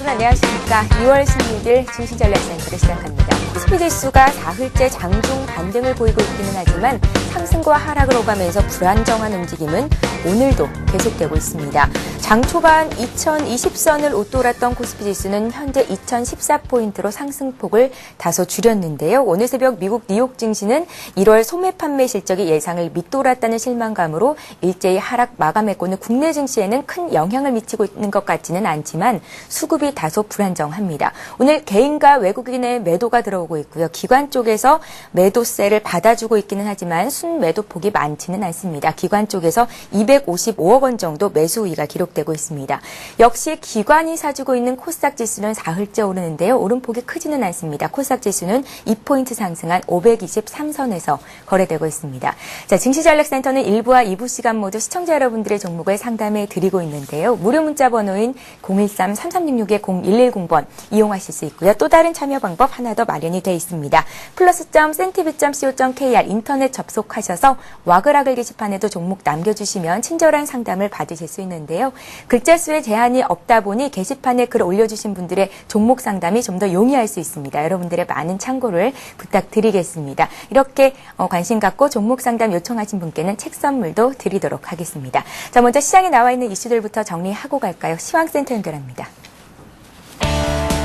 여러분 안녕하십니까. 2월 16일 증시전략센터를 시작합니다. 코스피 지수가 사흘째 장중 반등을 보이고 있기는 하지만 상승과 하락을 오가면서 불안정한 움직임은 오늘도 계속되고 있습니다. 장 초반 2020선을 웃돌았던 코스피 지수는 현재 2014포인트로 상승폭을 다소 줄였는데요. 오늘 새벽 미국 뉴욕 증시는 1월 소매 판매 실적이 예상을 밑돌았다는 실망감으로 일제히 하락 마감했고는 국내 증시에는 큰 영향을 미치고 있는 것 같지는 않지만 수급이 다소 불안정합니다. 오늘 개인과 외국인의 매도가 들어오고 있고요. 기관 쪽에서 매도세를 받아주고 있기는 하지만 순매도폭이 많지는 않습니다. 기관 쪽에서 255억 원 정도 매수 우위가 기록되고 있습니다. 역시 기관이 사주고 있는 코스닥 지수는 사흘째 오르는데요. 오름폭이 크지는 않습니다. 코스닥 지수는 2포인트 상승한 523선에서 거래되고 있습니다. 자, 증시전략센터는 1부와 2부 시간 모두 시청자 여러분들의 종목을 상담해 드리고 있는데요. 무료 문자 번호인 013-3366-0110번 이용하실 수 있고요. 또 다른 참여 방법 하나 더 마련이 되어 있습니다. plus.cntv.co.kr 인터넷 접속하셔서 와글와글 게시판에도 종목 남겨주시면 친절한 상담을 받으실 수 있는데요. 글자 수에 제한이 없다 보니 게시판에 글 올려주신 분들의 종목 상담이 좀 더 용이할 수 있습니다. 여러분들의 많은 참고를 부탁드리겠습니다. 이렇게 관심 갖고 종목 상담 요청하신 분께는 책 선물도 드리도록 하겠습니다. 자, 먼저 시장에 나와 있는 이슈들부터 정리하고 갈까요? 시황센터 연결합니다.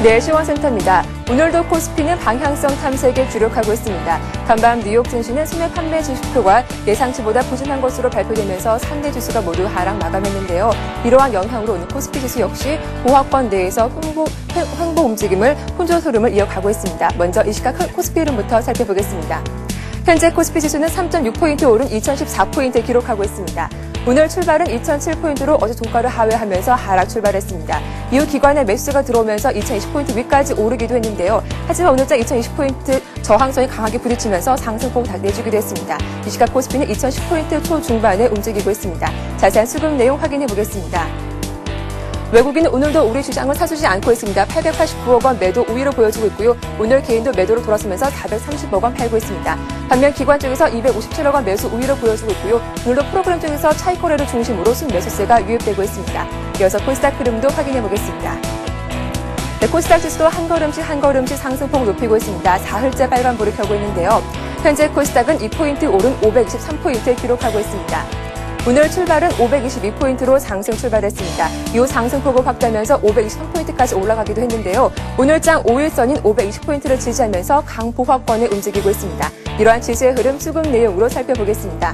네, 시황센터입니다. 오늘도 코스피는 방향성 탐색에 주력하고 있습니다. 간밤 뉴욕 증시는 소매 판매 지수표가 예상치보다 부진한 것으로 발표되면서 3대 지수가 모두 하락 마감했는데요. 이러한 영향으로 오늘 코스피 지수 역시 보합권 내에서 횡보 움직임을 혼조 흐름을 이어가고 있습니다. 먼저 이 시각 코스피 흐름부터 살펴보겠습니다. 현재 코스피 지수는 3.6포인트 오른 2014포인트 기록하고 있습니다. 오늘 출발은 2007포인트로 어제 종가를 하회하면서 하락 출발했습니다. 이후 기관의 매수가 들어오면서 2020포인트 위까지 오르기도 했는데요. 하지만 오늘자 2020포인트 저항선이 강하게 부딪히면서 상승폭을 다 내주기도 했습니다. 이 시각 코스피는 2010포인트 초중반에 움직이고 있습니다. 자세한 수급 내용 확인해 보겠습니다. 외국인은 오늘도 우리 주장을 사주지 않고 있습니다. 889억 원 매도 우위로 보여주고 있고요. 오늘 개인도 매도로 돌아서면서 430억 원 팔고 있습니다. 반면 기관 쪽에서 257억 원 매수 우위로 보여주고 있고요. 오늘도 프로그램 쪽에서 차익 거래를 중심으로 순매수세가 유입되고 있습니다. 이어서 코스닥 흐름도 확인해 보겠습니다. 네, 코스닥 지수도 한 걸음씩 상승폭을 높이고 있습니다. 사흘째 빨간불을 켜고 있는데요. 현재 코스닥은 2포인트 오른 523포인트 기록하고 있습니다. 오늘 출발은 522포인트로 상승 출발했습니다. 이후 상승폭을 확대하면서 523포인트까지 올라가기도 했는데요. 오늘장 5일선인 520포인트를 지지하면서 강보합권에 움직이고 있습니다. 이러한 지수의 흐름 수급 내용으로 살펴보겠습니다.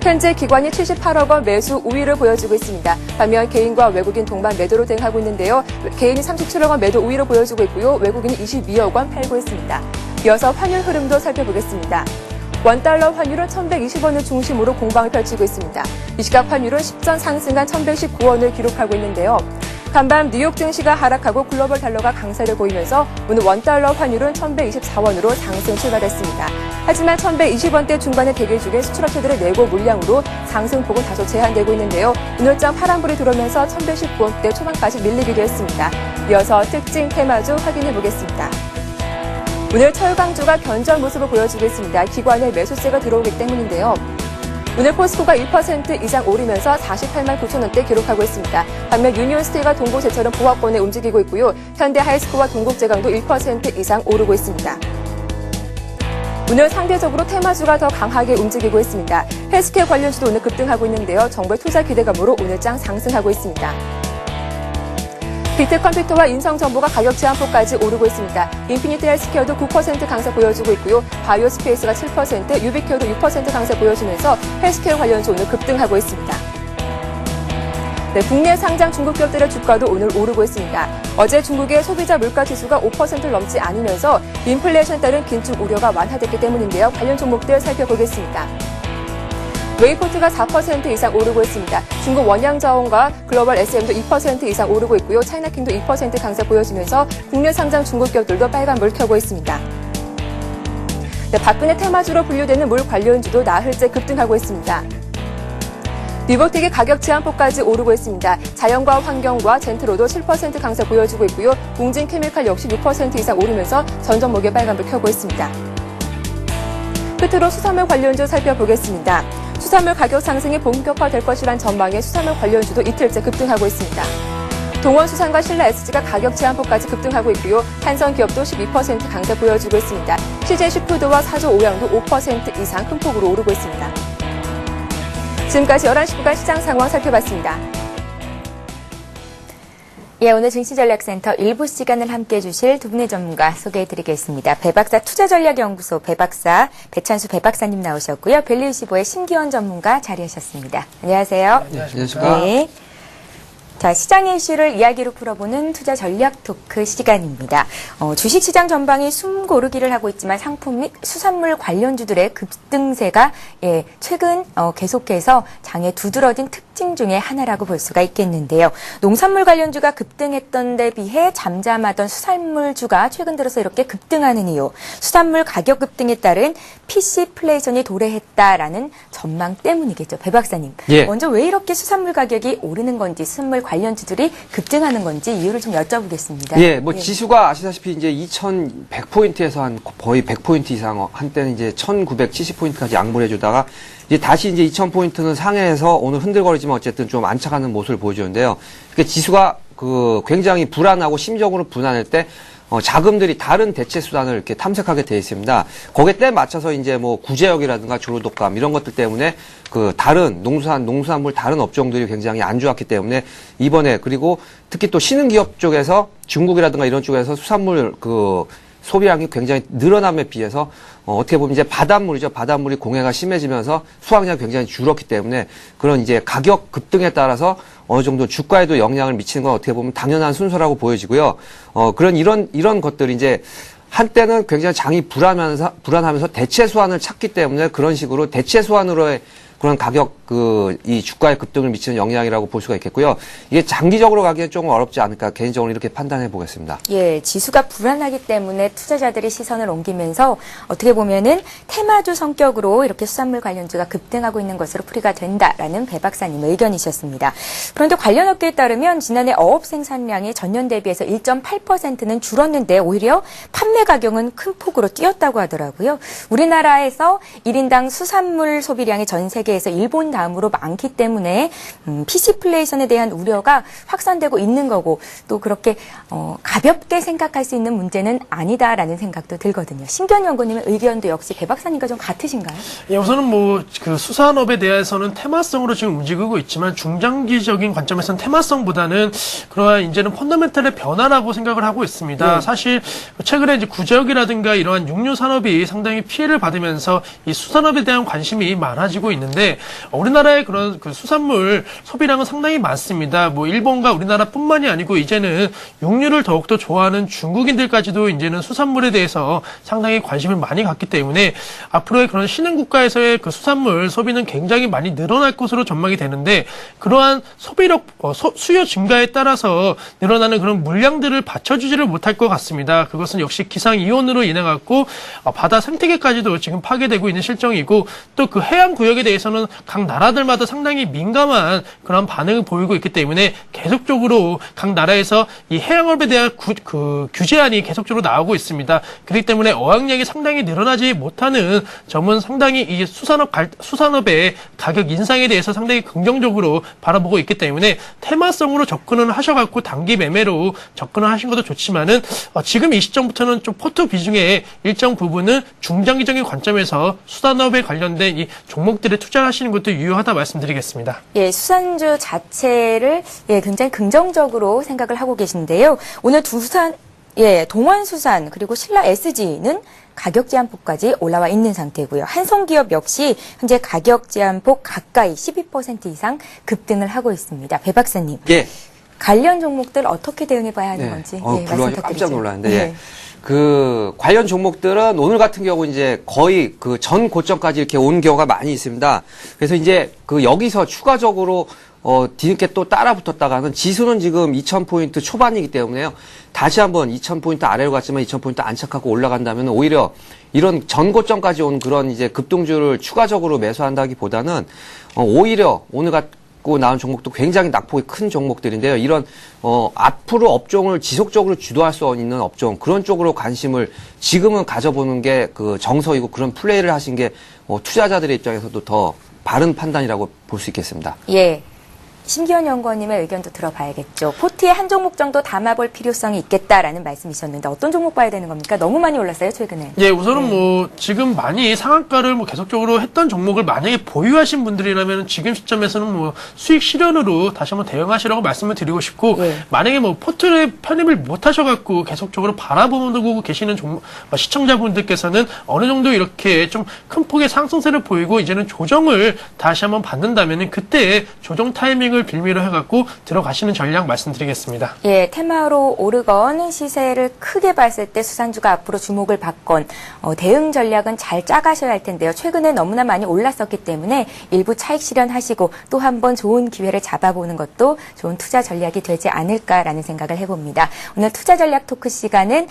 현재 기관이 78억 원 매수 우위를 보여주고 있습니다. 반면 개인과 외국인 동반 매도로 대응하고 있는데요. 개인이 37억 원 매도 우위로 보여주고 있고요. 외국인이 22억 원 팔고 있습니다. 이어서 환율 흐름도 살펴보겠습니다. 원달러 환율은 1120원을 중심으로 공방을 펼치고 있습니다. 이 시각 환율은 10전 상승한 1119원을 기록하고 있는데요. 간밤 뉴욕 증시가 하락하고 글로벌 달러가 강세를 보이면서 오늘 원달러 환율은 1124원으로 상승 출발했습니다. 하지만 1120원대 중반의 대기 중에 수출업체들의 내고 물량으로 상승폭은 다소 제한되고 있는데요. 오늘장 파란불이 들어오면서 1119원대 초반까지 밀리기도 했습니다. 이어서 특징 테마주 확인해 보겠습니다. 오늘 철강주가 견조한 모습을 보여주고 있습니다. 기관의 매수세가 들어오기 때문인데요. 오늘 포스코가 1% 이상 오르면서 48만 9천 원대 기록하고 있습니다. 반면 유니온스틸과 동고제철은 보합권에 움직이고 있고요. 현대하이스코와 동국제강도 1% 이상 오르고 있습니다. 오늘 상대적으로 테마주가 더 강하게 움직이고 있습니다. 헬스케어 관련주도 오늘 급등하고 있는데요. 정부의 투자 기대감으로 오늘장 상승하고 있습니다. 빅테컴퓨터와 인성정보가 가격 제한폭까지 오르고 있습니다. 인피니티 헬스케어도 9% 강세 보여주고 있고요. 바이오스페이스가 7%, 유비케어도 6% 강세 보여주면서 헬스케어 관련주 오늘 급등하고 있습니다. 네, 국내 상장 중국 기업들의 주가도 오늘 오르고 있습니다. 어제 중국의 소비자 물가 지수가 5%를 넘지 않으면서 인플레이션에 따른 긴축 우려가 완화됐기 때문인데요. 관련 종목들 살펴보겠습니다. 웨이포트가 4% 이상 오르고 있습니다. 중국 원양자원과 글로벌 SM도 2% 이상 오르고 있고요. 차이나킹도 2% 강세 보여주면서 국내 상장 중국 기업들도 빨간불 켜고 있습니다. 네, 박근혜 테마주로 분류되는 물 관련주도 나흘째 급등하고 있습니다. 리버텍의 가격 제한폭까지 오르고 있습니다. 자연과 환경과 젠트로도 7% 강세 보여주고 있고요. 웅진케미칼 역시 6% 이상 오르면서 전 종목에 빨간불 켜고 있습니다. 끝으로 수산물 관련주 살펴보겠습니다. 수산물 가격 상승이 본격화될 것이란 전망에 수산물 관련주도 이틀째 급등하고 있습니다. 동원수산과 신라SG가 가격 제한폭까지 급등하고 있고요. 한성기업도 12% 강세 보여주고 있습니다. CJ슈푸드와 사조 오양도 5% 이상 큰 폭으로 오르고 있습니다. 지금까지 11시 구간 시장 상황 살펴봤습니다. 예, 오늘 증시전략센터 일부 시간을 함께해 주실 두 분의 전문가 소개해드리겠습니다. 배박사 투자전략연구소 배박사 배찬수 배박사님 나오셨고요. 밸류25의 심기원 전문가 자리하셨습니다. 안녕하세요. 네, 안녕하십니까. 네. 자, 시장의 이슈를 이야기로 풀어보는 투자 전략 토크 시간입니다. 주식시장 전방이 숨고르기를 하고 있지만 상품 및 수산물 관련주들의 급등세가 최근 계속해서 장에 두드러진 특징 중에 하나라고 볼 수가 있겠는데요. 농산물 관련주가 급등했던 데 비해 잠잠하던 수산물주가 최근 들어서 이렇게 급등하는 이유, 수산물 가격 급등에 따른 PC플레이션이 도래했다라는 전망 때문이겠죠. 배 박사님. 예. 먼저 왜 이렇게 수산물 가격이 오르는 건지, 수산물 관련주들이 급등하는 건지 이유를 좀 여쭤보겠습니다. 예, 지수가 아시다시피 이제 2100포인트에서 한 거의 100포인트 이상, 한때는 이제 1970포인트까지 양보를 해주다가 이제 다시 이제 2000포인트는 상해해서 오늘 흔들거리지만 어쨌든 좀 안착하는 모습을 보여주는데요. 그러니까 지수가 굉장히 불안하고 심적으로 불안할 때 자금들이 다른 대체 수단을 이렇게 탐색하게 되어 있습니다. 거기에 때 맞춰서 이제 구제역이라든가 조류독감 이런 것들 때문에 다른 농수산물 다른 업종들이 굉장히 안 좋았기 때문에 이번에, 그리고 특히 또 신흥기업 쪽에서 중국이라든가 이런 쪽에서 수산물 소비량이 굉장히 늘어남에 비해서 어떻게 보면 이제 바닷물이죠. 바닷물이 공해가 심해지면서 수확량이 굉장히 줄었기 때문에 그런 이제 가격 급등에 따라서 어느 정도 주가에도 영향을 미치는 건 어떻게 보면 당연한 순서라고 보여지고요. 이런 것들이 이제 한때는 굉장히 장이 불안하면서 대체 수완을 찾기 때문에 그런 식으로 대체 수완으로의 그런 가격, 이 주가의 급등을 미치는 영향이라고 볼 수가 있겠고요. 이게 장기적으로 가기엔 조금 어렵지 않을까, 개인적으로 이렇게 판단해 보겠습니다. 예, 지수가 불안하기 때문에 투자자들이 시선을 옮기면서 어떻게 보면은 테마주 성격으로 이렇게 수산물 관련주가 급등하고 있는 것으로 풀이가 된다라는 배 박사님의 의견이셨습니다. 그런데 관련 업계에 따르면 지난해 어업 생산량이 전년 대비해서 1.8%는 줄었는데 오히려 판매 가격은 큰 폭으로 뛰었다고 하더라고요. 우리나라에서 1인당 수산물 소비량이 전 세계에서 일본 다음으로 많기 때문에 PC플레이션에 대한 우려가 확산되고 있는 거고, 또 그렇게 가볍게 생각할 수 있는 문제는 아니다라는 생각도 들거든요. 신기원 연구님의 의견도 역시 배 박사님과 좀 같으신가요? 예, 우선은 수산업에 대해서는 테마성으로 지금 움직이고 있지만 중장기적인 관점에서는 테마성보다는 그러한 이제는 펀더멘털의 변화라고 생각을 하고 있습니다. 사실 최근에 이제 구제역이라든가 이러한 육류 산업이 상당히 피해를 받으면서 이 수산업에 대한 관심이 많아지고 있는데, 우리나라의 그런 수산물 소비량은 상당히 많습니다. 일본과 우리나라뿐만이 아니고 이제는 육류를 더욱더 좋아하는 중국인들까지도 이제는 수산물에 대해서 상당히 관심을 많이 갖기 때문에 앞으로의 그런 신흥 국가에서의 수산물 소비는 굉장히 많이 늘어날 것으로 전망이 되는데, 그러한 소비력, 수요 증가에 따라서 늘어나는 그런 물량들을 받쳐주지를 못할 것 같습니다. 그것은 역시 기상이온으로 인해 갖고 바다 생태계까지도 지금 파괴되고 있는 실정이고, 또 그 해양 구역에 대해서는 각 나라들마다 상당히 민감한 그런 반응을 보이고 있기 때문에 계속적으로 각 나라에서 이 해양업에 대한 규제안이 계속적으로 나오고 있습니다. 그렇기 때문에 어항량이 상당히 늘어나지 못하는 점은 상당히 이 수산업의 가격 인상에 대해서 상당히 긍정적으로 바라보고 있기 때문에 테마성으로 접근을 하셔갖고 단기 매매로 접근을 하신 것도 좋지만은 지금 이 시점부터는 좀 포트 비중의 일정 부분은 중장기적인 관점에서 수산업에 관련된 이 종목들에 투자하시는 것도 유효하다 말씀드리겠습니다. 예, 수산주 자체를 굉장히 긍정적으로 생각을 하고 계신데요. 오늘 동원수산 그리고 신라SG는 가격 제한폭까지 올라와 있는 상태고요. 한성기업 역시 현재 가격 제한폭 가까이 12% 이상 급등을 하고 있습니다. 배 박사님. 예. 관련 종목들 어떻게 대응해봐야 하는 건지 말씀 물론 부탁드리죠. 깜짝 놀랐는데, 관련 종목들은 오늘 같은 경우 이제 거의 전 고점까지 이렇게 온 경우가 많이 있습니다. 그래서 이제 여기서 추가적으로 뒤늦게 또 따라 붙었다가는 지수는 지금 2000포인트 초반이기 때문에요. 다시 한번 2000포인트 아래로 갔지만 2000포인트 안착하고 올라간다면 오히려 이런 전고점까지 온 그런 이제 급등주를 추가적으로 매수한다기보다는 오히려 오늘 갖고 나온 종목도 굉장히 낙폭이 큰 종목들인데요. 이런 앞으로 업종을 지속적으로 주도할 수 있는 업종, 그런 쪽으로 관심을 지금은 가져보는 게 정석이고, 그런 플레이를 하신 게 투자자들의 입장에서도 더 바른 판단이라고 볼 수 있겠습니다. 예. 심기현 연구원님의 의견도 들어봐야겠죠. 포트에 한 종목 정도 담아볼 필요성이 있겠다라는 말씀이셨는데 어떤 종목 봐야 되는 겁니까? 너무 많이 올랐어요, 최근에. 예, 우선은 뭐 지금 많이 상한가를 뭐 계속적으로 했던 종목을 만약에 보유하신 분들이라면 지금 시점에서는 뭐 수익 실현으로 다시 한번 대응하시라고 말씀을 드리고 싶고 만약에 뭐 포트에 편입을 못 하셔갖고 계속적으로 바라보고 계시는 시청자분들께서는 어느 정도 이렇게 좀 큰 폭의 상승세를 보이고 이제는 조정을 다시 한번 받는다면은 그때 조정 타이밍을 빌미로 해갖고 들어가시는 전략 말씀드리겠습니다. 예, 테마로 오르건 시세를 크게 봤을 때 수산주가 앞으로 주목을 받건 대응 전략은 잘 짜가셔야 할 텐데요. 최근에 너무나 많이 올랐었기 때문에 일부 차익 실현하시고 또 한 번 좋은 기회를 잡아보는 것도 좋은 투자 전략이 되지 않을까라는 생각을 해봅니다. 오늘 투자 전략 토크 시간은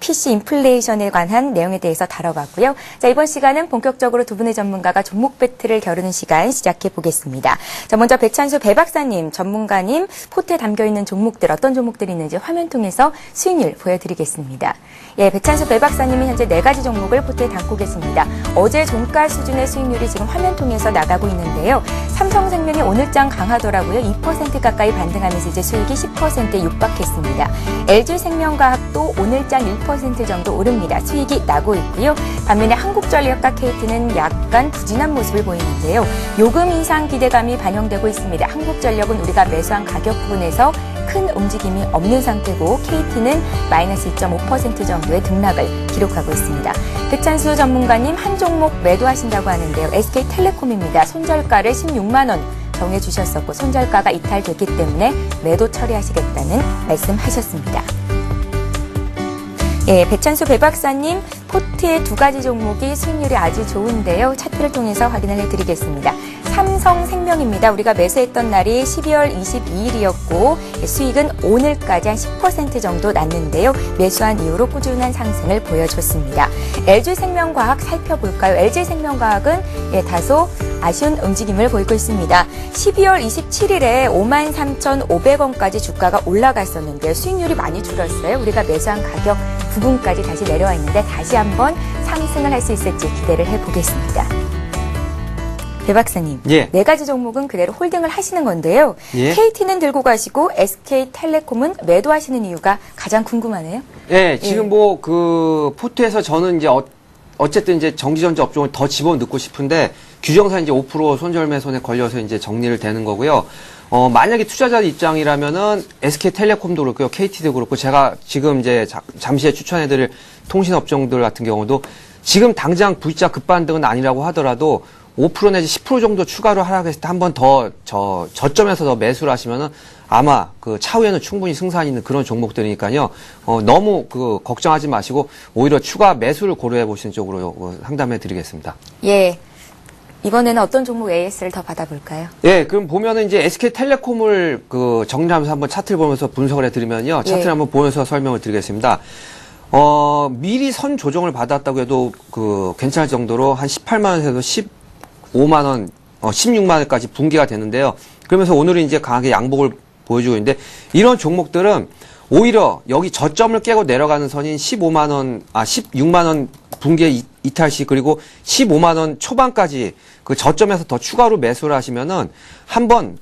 PC 인플레이션에 관한 내용에 대해서 다뤄봤고요. 자, 이번 시간은 본격적으로 두 분의 전문가가 종목 배틀을 겨루는 시간 시작해 보겠습니다. 자, 먼저 배찬수 배 박사님, 전문가님, 포트에 담겨있는 종목들, 어떤 종목들이 있는지 화면 통해서 수익률 보여드리겠습니다. 예, 배찬수 배 박사님은 현재 4가지 종목을 포트에 담고 계십니다. 어제 종가 수준의 수익률이 지금 화면 통해서 나가고 있는데요. 삼성생명이 오늘장 강하더라고요. 2% 가까이 반등하면서 이제 수익이 10%에 육박했습니다. LG생명과학도 오늘장 1% 정도 오릅니다. 수익이 나고 있고요. 반면에 한국전력과 KT는 약간 부진한 모습을 보이는데요. 요금 인상 기대감이 반영되고 있습니다. 한국전력은 우리가 매수한 가격 부분에서 큰 움직임이 없는 상태고 KT는 마이너스 2.5% 정도의 등락을 기록하고 있습니다. 배찬수 전문가님 한 종목 매도하신다고 하는데요. SK텔레콤입니다. 손절가를 16만 원 정해주셨었고 손절가가 이탈됐기 때문에 매도 처리하시겠다는 말씀하셨습니다. 예, 배찬수 배 박사님 포트의 2가지 종목이 수익률이 아주 좋은데요. 차트를 통해서 확인을 해드리겠습니다. 삼성생명입니다. 우리가 매수했던 날이 12월 22일이었고 수익은 오늘까지 한 10% 정도 났는데요. 매수한 이후로 꾸준한 상승을 보여줬습니다. LG생명과학 살펴볼까요? LG생명과학은 다소 아쉬운 움직임을 보이고 있습니다. 12월 27일에 53,500원까지 주가가 올라갔었는데요. 수익률이 많이 줄었어요. 우리가 매수한 가격 부분까지 다시 내려와 있는데 다시 한번 상승을 할 수 있을지 기대를 해보겠습니다. 배 박사님, 예. 4가지 종목은 그대로 홀딩을 하시는 건데요. 예. KT는 들고 가시고 SK텔레콤은 매도하시는 이유가 가장 궁금하네요. 예, 지금 뭐 그 포트에서 저는 이제 어쨌든 이제 전기전자 업종을 더 집어넣고 싶은데 규정상 이제 5% 손절 매손에 걸려서 이제 정리를 되는 거고요. 만약에 투자자 입장이라면은 SK텔레콤도 그렇고요, KT도 그렇고 제가 지금 이제 잠시 추천해드릴 통신업종들 같은 경우도 지금 당장 V자 급반등은 아니라고 하더라도 5% 내지 10% 정도 추가로 하락했을 때 한 번 더 저점에서 더 매수를 하시면은 아마 그 차후에는 충분히 승산이 있는 그런 종목들이니까요. 너무 걱정하지 마시고 오히려 추가 매수를 고려해 보시는 쪽으로 상담해 드리겠습니다. 예. 이번에는 어떤 종목 AS를 더 받아볼까요? 예, 그럼 보면은 이제 SK텔레콤을 정리하면서 한번 차트를 보면서 분석을 해드리면요. 차트를 한번 보면서 설명을 드리겠습니다. 미리 선 조정을 받았다고 해도 괜찮을 정도로 한 18만원에서 15만원, 16만원까지 붕괴가 되는데요. 그러면서 오늘은 이제 강하게 양복을 보여주고 있는데 이런 종목들은 오히려 여기 저점을 깨고 내려가는 선인 16만원 붕괴 이탈 시 그리고 15만원 초반까지 그 저점에서 더 추가로 매수를 하시면은 한 번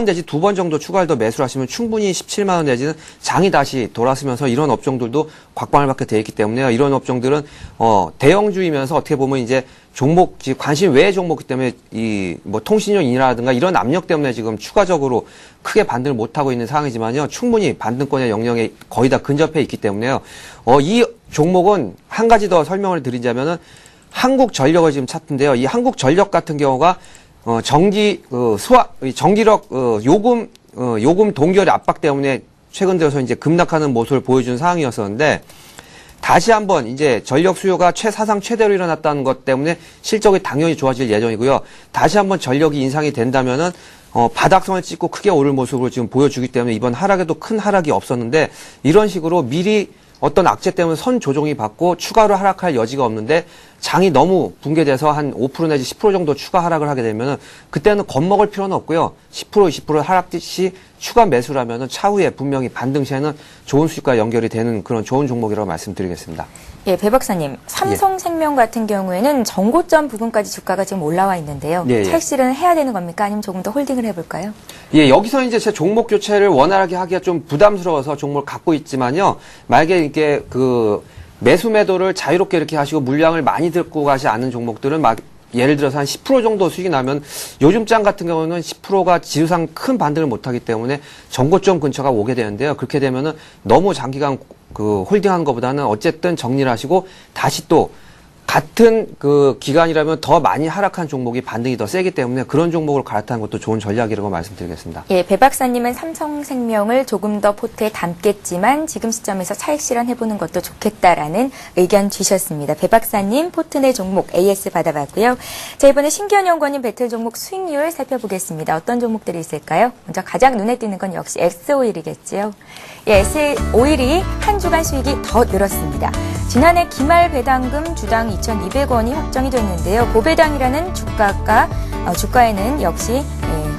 내지 2번 정도 추가를 더 매수를 하시면 충분히 17만원 내지는 장이 다시 돌아서면서 이런 업종들도 곽방을 받게 되어 있기 때문에요. 이런 업종들은 대형주이면서 어떻게 보면 이제 종목 관심 외의 종목이기 때문에 뭐 통신용이라든가 이런 압력 때문에 지금 추가적으로 크게 반등을 못 하고 있는 상황이지만요. 충분히 반등권의 영역에 거의 다 근접해 있기 때문에요. 이 종목은 한 가지 더 설명을 드리자면은 한국전력을 지금 찾는데요. 이 한국전력 같은 경우가 전기력 요금 동결의 압박 때문에 최근 들어서 이제 급락하는 모습을 보여준 상황이었었는데 다시 한번 이제 전력 수요가 사상 최대로 일어났다는 것 때문에 실적이 당연히 좋아질 예정이고요. 다시 한번 전력이 인상이 된다면은 바닥선을 찍고 크게 오를 모습으로 지금 보여주기 때문에 이번 하락에도 큰 하락이 없었는데 이런 식으로 미리 어떤 악재 때문에 선 조정이 받고 추가로 하락할 여지가 없는데 장이 너무 붕괴돼서 한 5% 내지 10% 정도 추가 하락을 하게 되면은 그때는 겁먹을 필요는 없고요. 10% 20% 하락 시 추가 매수라면은 차후에 분명히 반등 시에는 좋은 수익과 연결이 되는 그런 좋은 종목이라고 말씀드리겠습니다. 예, 배 박사님, 삼성생명 같은 경우에는 정고점 부근까지 주가가 지금 올라와 있는데요. 예, 예. 차익 실현을 해야 되는 겁니까? 아니면 조금 더 홀딩을 해볼까요? 예, 여기서 이제 제 종목 교체를 원활하게 하기가 좀 부담스러워서 종목을 갖고 있지만요. 만약에 이게 그 매수 매도를 자유롭게 이렇게 하시고 물량을 많이 들고 가지 않은 종목들은 막 예를 들어서 한 10% 정도 수익이 나면 요즘 장 같은 경우는 10%가 지수상 큰 반등을 못하기 때문에 정고점 근처가 오게 되는데요. 그렇게 되면은 너무 장기간 그 홀딩하는 것보다는 어쨌든 정리를 하시고 다시 또 같은 그 기간이라면 더 많이 하락한 종목이 반등이 더 세기 때문에 그런 종목으로 갈아타는 것도 좋은 전략이라고 말씀드리겠습니다. 예, 배 박사님은 삼성생명을 조금 더 포트에 담겠지만 지금 시점에서 차익 실현해보는 것도 좋겠다라는 의견 주셨습니다. 배 박사님 포트 내 종목 AS 받아봤고요. 자, 이번에 신기현연구원님 배틀 종목 수익률 살펴보겠습니다. 어떤 종목들이 있을까요? 먼저 가장 눈에 띄는 건 역시 S오일이겠지요. 예, S오일이 한 주간 수익이 더 늘었습니다. 지난해 기말 배당금 주당 2,200원이 확정이 됐는데요. 고배당이라는 주가에는 역시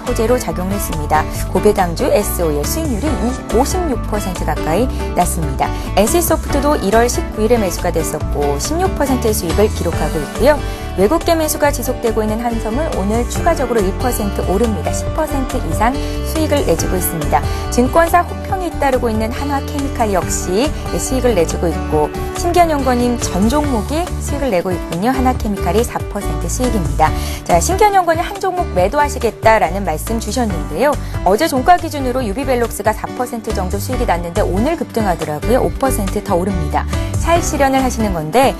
호재로 작용을 했습니다. 고배당주 S오일 수익률이 56% 가까이 났습니다. NC소프트도 1월 19일에 매수가 됐었고 16%의 수익을 기록하고 있고요. 외국계 매수가 지속되고 있는 한섬은 오늘 추가적으로 1% 오릅니다. 10% 이상 수익을 내주고 있습니다. 증권사 호평이 잇따르고 있는 한화케미칼 역시 수익을 내주고 있고 신기현연구원님 전 종목이 수익을 내고 있군요. 한화케미칼이 4% 수익입니다. 자, 신기현연구원이 한 종목 매도하시겠다라는 말씀 주셨는데요. 어제 종가 기준으로 유비벨록스가 4% 정도 수익이 났는데 오늘 급등하더라고요. 5% 더 오릅니다. 차익 실현을 하시는 건데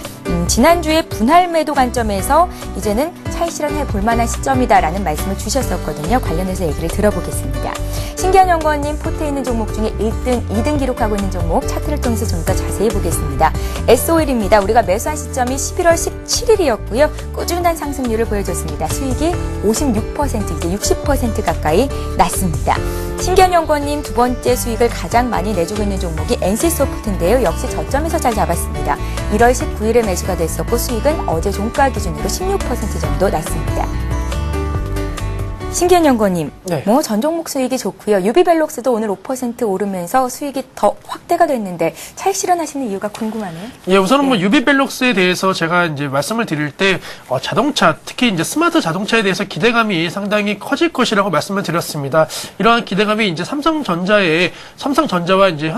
지난주에 분할 매도 관점에서 이제는 차익 실현해 볼 만한 시점이다라는 말씀을 주셨었거든요. 관련해서 얘기를 들어보겠습니다. 신기현연구원님 포트에 있는 종목 중에 1등, 2등 기록하고 있는 종목 차트를 통해서 좀 더 자세히 보겠습니다. S오일입니다. 우리가 매수한 시점이 11월 17일이었고요. 꾸준한 상승률을 보여줬습니다. 수익이 56% 이제 60% 가까이 났습니다. 신기현연구원님 두 번째 수익을 가장 많이 내주고 있는 종목이 NC소프트인데요. 역시 저점에서 잘 잡았습니다. 1월 19일에 매수가 됐었고 수익은 어제 종가 기준으로 16% 정도 났습니다. 신기현연구원님, 네. 전 종목 수익이 좋고요. 유비벨록스도 오늘 5% 오르면서 수익이 더 확대가 됐는데 차익 실현하시는 이유가 궁금하네요. 예, 우선은 뭐 유비벨록스에 대해서 제가 이제 말씀을 드릴 때 자동차, 특히 이제 스마트 자동차에 대해서 기대감이 상당히 커질 것이라고 말씀을 드렸습니다. 이러한 기대감이 이제 삼성전자와 이제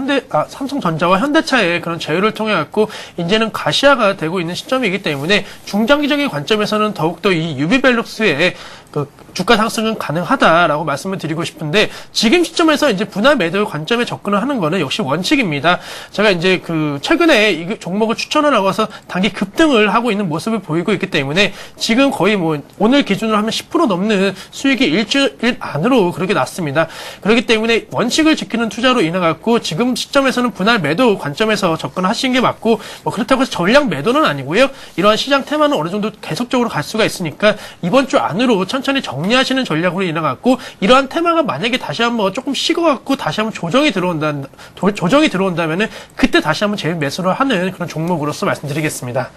삼성전자와 현대차의 그런 제휴를 통해 갖고 이제는 가시화가 되고 있는 시점이기 때문에 중장기적인 관점에서는 더욱더 이 유비벨록스의 그 주가 상승은 가능하다라고 말씀을 드리고 싶은데 지금 시점에서 이제 분할 매도 관점에 접근을 하는 거는 역시 원칙입니다. 제가 이제 그 최근에 이 종목을 추천을 하고 와서 단기 급등을 하고 있는 모습을 보이고 있기 때문에 지금 거의 뭐 오늘 기준으로 하면 10% 넘는 수익이 일주일 안으로 그렇게 났습니다. 그렇기 때문에 원칙을 지키는 투자로 인해 갖고 지금 시점에서는 분할 매도 관점에서 접근하시는 게 맞고 뭐 그렇다고 해서 전량 매도는 아니고요. 이러한 시장 테마는 어느 정도 계속적으로 갈 수가 있으니까 이번 주 안으로 천천히 정리하시는 전략으로 인해 갖고 이러한 테마가 만약에 다시 한번 조금 식어갖고 다시 한번 조정이 들어온다면은 그때 다시 한번 재매수를 하는 그런 종목으로서 말씀드리겠습니다.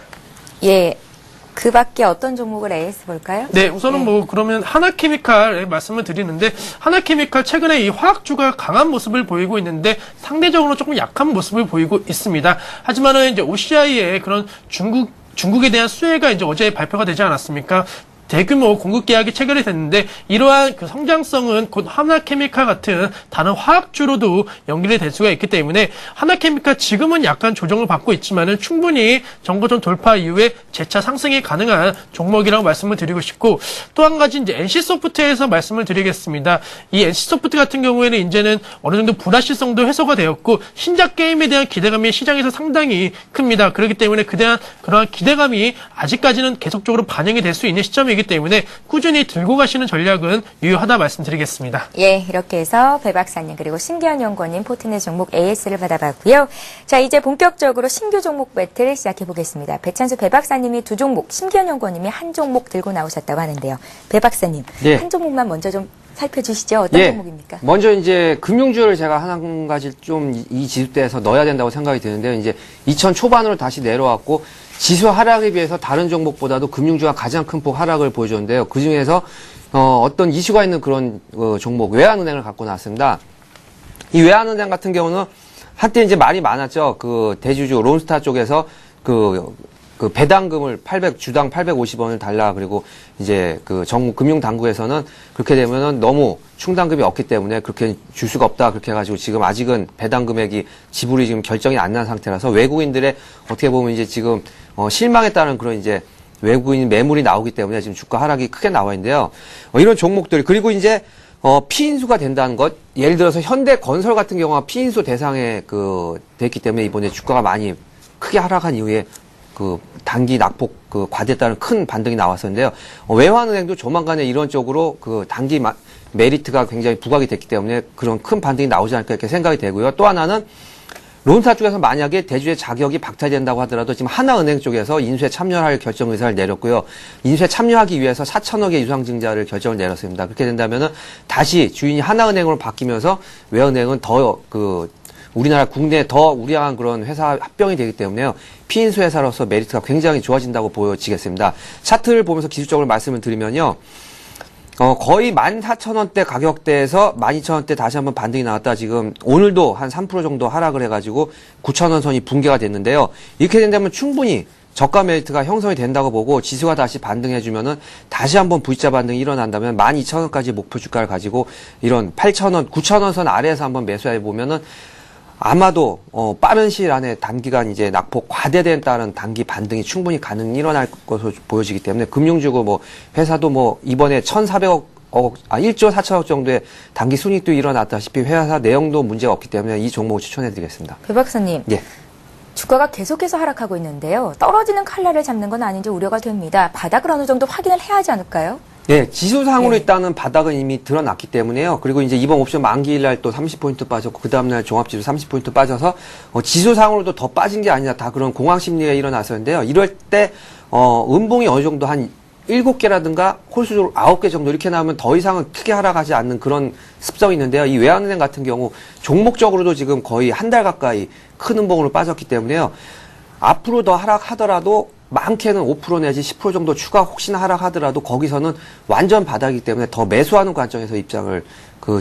예. 그 밖에 어떤 종목을 AS 볼까요? 네, 우선은 뭐 그러면 하나케미칼 말씀을 드리는데 하나케미칼 최근에 이 화학주가 강한 모습을 보이고 있는데 상대적으로 조금 약한 모습을 보이고 있습니다. 하지만은 이제 OCI의 그런 중국에 대한 수혜가 이제 어제 발표가 되지 않았습니까? 대규모 공급 계약이 체결이 됐는데 이러한 그 성장성은 곧 하나케미칼 같은 다른 화학주로도 연결이 될 수가 있기 때문에 하나케미칼 지금은 약간 조정을 받고 있지만은 충분히 정고점 돌파 이후에 재차 상승이 가능한 종목이라고 말씀을 드리고 싶고 또 한 가지 이제 NC소프트에서 말씀을 드리겠습니다. 이 NC소프트 같은 경우에는 이제는 어느 정도 불확실성도 해소가 되었고 신작 게임에 대한 기대감이 시장에서 상당히 큽니다. 그렇기 때문에 그러한 기대감이 아직까지는 계속적으로 반영이 될 수 있는 시점이기 때문에 꾸준히 들고 가시는 전략은 유효하다 말씀드리겠습니다. 예, 이렇게 해서 배 박사님 그리고 신기현연구원님 포트내 종목 AS를 받아봤고요. 자, 이제 본격적으로 신규 종목 배틀 시작해 보겠습니다. 배찬수 배 박사님이 두 종목, 신기현연구원님이 한 종목 들고 나오셨다고 하는데요. 배 박사님, 네. 한 종목만 먼저 좀 살펴주시죠. 어떤 종목입니까? 먼저 이제 금융주를 제가 한 가지 좀 이 지수대에서 넣어야 된다고 생각이 드는데요. 이제 2000 초반으로 다시 내려왔고 지수 하락에 비해서 다른 종목보다도 금융주가 가장 큰 폭 하락을 보여줬는데요. 그 중에서 어떤 이슈가 있는 그런 종목 외환은행을 갖고 나왔습니다. 이 외환은행 같은 경우는 한때 이제 말이 많았죠. 그 대주주 론스타 쪽에서 그 배당금을 주당 850원을 달라. 그리고 이제 그 정부 금융당국에서는 그렇게 되면은 너무 충당금이 없기 때문에 그렇게 줄 수가 없다. 그렇게 해가지고 지금 아직은 배당 금액이 지불이 지금 결정이 안 난 상태라서 외국인들의 어떻게 보면 이제 지금 실망에 따른 그런 이제 외국인 매물이 나오기 때문에 지금 주가 하락이 크게 나와 있는데요. 이런 종목들 그리고 이제 피인수가 된다는 것, 예를 들어서 현대건설 같은 경우가 피인수 대상에 됐기 때문에 이번에 주가가 많이 크게 하락한 이후에 단기 낙폭 과대에 따른 큰 반등이 나왔었는데요. 외환은행도 조만간에 이런 쪽으로 단기 메리트가 굉장히 부각이 됐기 때문에 그런 큰 반등이 나오지 않을까 이렇게 생각이 되고요. 또 하나는 론스타 쪽에서 만약에 대주의 자격이 박탈된다고 하더라도 지금 하나은행 쪽에서 인수에 참여할 결정 의사를 내렸고요. 인수에 참여하기 위해서 4천억의 유상증자를 결정을 내렸습니다. 그렇게 된다면은 다시 주인이 하나은행으로 바뀌면서 외은행은 더 우리나라 국내에 더 우량한 그런 회사 합병이 되기 때문에요. 피인수 회사로서 메리트가 굉장히 좋아진다고 보여지겠습니다. 차트를 보면서 기술적으로 말씀을 드리면요. 거의 14,000원대 가격대에서 12,000원대 다시 한번 반등이 나왔다. 지금 오늘도 한 3% 정도 하락을 해가지고 9,000원 선이 붕괴가 됐는데요. 이렇게 된다면 충분히 저가 메리트가 형성이 된다고 보고 지수가 다시 반등해주면은 다시 한번 V자 반등이 일어난다면 12,000원까지 목표 주가를 가지고 이런 8,000원, 9,000원 선 아래에서 한번 매수해 보면은 아마도 빠른 시일 안에 단기간 이제 낙폭 과대된 따른 단기 반등이 충분히 일어날 것으로 보여지기 때문에 금융주고 회사도 이번에 1,400억 1조 4천억 정도의 단기 순이익도 일어났다시피 회사 내용도 문제가 없기 때문에 이 종목을 추천해드리겠습니다. 배 박사님. 예. 주가가 계속해서 하락하고 있는데요. 떨어지는 칼날을 잡는 건 아닌지 우려가 됩니다. 바닥을 어느 정도 확인을 해야 하지 않을까요? 예, 지수상으로 예. 일단은 바닥은 이미 드러났기 때문에요. 그리고 이제 이번 옵션 만기일 날 또 30포인트 빠졌고, 그 다음날 종합지수 30포인트 빠져서, 지수상으로도 더 빠진 게 아니라 다 그런 공황심리가 일어났었는데요. 이럴 때, 음봉이 어느 정도 한 7개라든가 홀수적으로 9개 정도 이렇게 나오면 더 이상은 크게 하락하지 않는 그런 습성이 있는데요. 이 외환은행 같은 경우 종목적으로도 지금 거의 한 달 가까이 큰 음봉으로 빠졌기 때문에요. 앞으로 더 하락하더라도 많게는 5% 내지 10% 정도 추가 혹시나 하락하더라도 거기서는 완전 바닥이기 때문에 더 매수하는 관점에서 입장을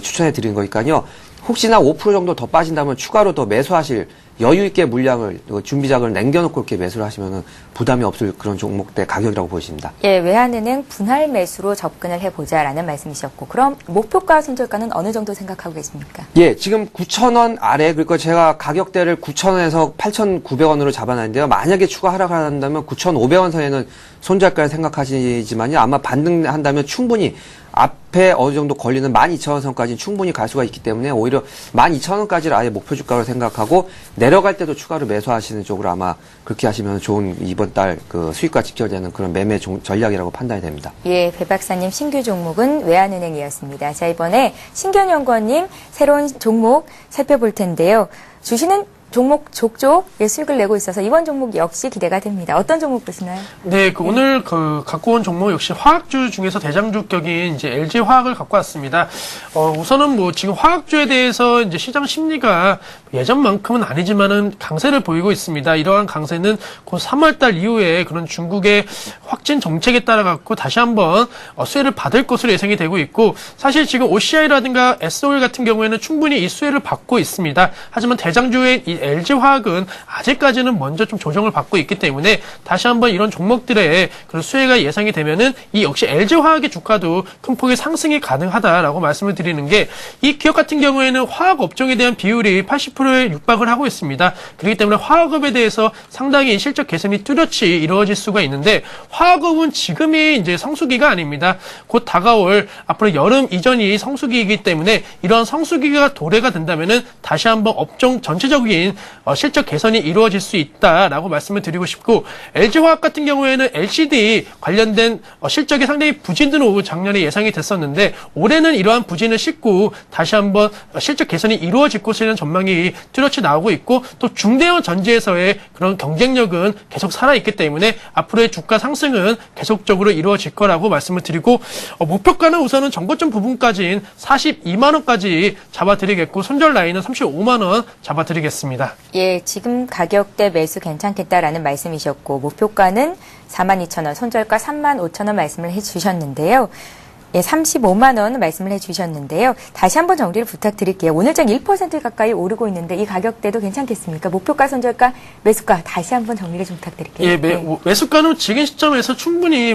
추천해 드리는 거니까요. 혹시나 5% 정도 더 빠진다면 추가로 더 매수하실 여유 있게 물량을 준비작을 남겨놓고 이렇게 매수를 하시면은 부담이 없을 그런 종목대 가격이라고 보여집니다. 예, 외환은행 분할 매수로 접근을 해보자라는 말씀이셨고, 그럼 목표가 손절가는 어느 정도 생각하고 계십니까? 예, 지금 9,000원 아래, 그러니까 제가 가격대를 9,000원에서 8,900원으로 잡아놨는데요. 만약에 추가 하락을 한다면 9,500원 선에는 손절가를 생각하시지만요. 아마 반등한다면 충분히 앞에 어느 정도 걸리는 12,000원 선까지는 충분히 갈 수가 있기 때문에 오히려 12,000원까지를 아예 목표 주가로 생각하고 내려갈 때도 추가로 매수하시는 쪽으로 아마 그렇게 하시면 좋은 이번 달 수익과 직결되는 그런 매매 전략이라고 판단이 됩니다. 예, 배 박사님 신규 종목은 외환은행이었습니다. 자, 이번에 신견연구원님 새로운 종목 살펴볼 텐데요. 주시는 종목 족족 수익을 내고 있어서 이번 종목 역시 기대가 됩니다. 어떤 종목 보시나요? 네, 오늘 갖고 온 종목 역시 화학주 중에서 대장주격인 이제 LG 화학을 갖고 왔습니다. 우선은 지금 화학주에 대해서 이제 시장 심리가 예전만큼은 아니지만은 강세를 보이고 있습니다. 이러한 강세는 곧 3월달 이후에 그런 중국의 확진 정책에 따라 갖고 다시 한번 수혜를 받을 것으로 예상이 되고 있고, 사실 지금 OCI라든가 SOL 같은 경우에는 충분히 이 수혜를 받고 있습니다. 하지만 대장주의 이 LG화학은 아직까지는 먼저 좀 조정을 받고 있기 때문에 다시 한번 이런 종목들의 그런 수혜가 예상이 되면은 이 역시 LG화학의 주가도 큰 폭의 상승이 가능하다라고 말씀을 드리는 게, 이 기업 같은 경우에는 화학 업종에 대한 비율이 80%에 육박을 하고 있습니다. 그렇기 때문에 화학업에 대해서 상당히 실적 개선이 뚜렷이 이루어질 수가 있는데, 화학업은 지금이 이제 성수기가 아닙니다. 곧 다가올 앞으로 여름 이전이 성수기이기 때문에 이러한 성수기가 도래가 된다면은 다시 한번 업종 전체적인 실적 개선이 이루어질 수 있다라고 말씀을 드리고 싶고, LG화학 같은 경우에는 LCD 관련된 실적이 상당히 부진으로 작년에 예상이 됐었는데 올해는 이러한 부진을 씻고 다시 한번 실적 개선이 이루어질 것이라는 전망이 뚜렷이 나오고 있고, 또 중대형 전지에서의 그런 경쟁력은 계속 살아있기 때문에 앞으로의 주가 상승은 계속적으로 이루어질 거라고 말씀을 드리고, 목표가는 우선은 정고점 부분까지는 42만 원까지 잡아드리겠고 손절 라인은 35만 원 잡아드리겠습니다. 있습니다. 예, 지금 가격대 매수 괜찮겠다라는 말씀이셨고 목표가는 42,000원, 손절가 35,000원 말씀을 해주셨는데요. 예, 35만 원 말씀을 해주셨는데요. 다시 한번 정리를 부탁드릴게요. 오늘장 1% 가까이 오르고 있는데 이 가격대도 괜찮겠습니까? 목표가, 손절가, 매수가 다시 한번 정리를 좀 부탁드릴게요. 예, 네. 매수가는 지금 시점에서 충분히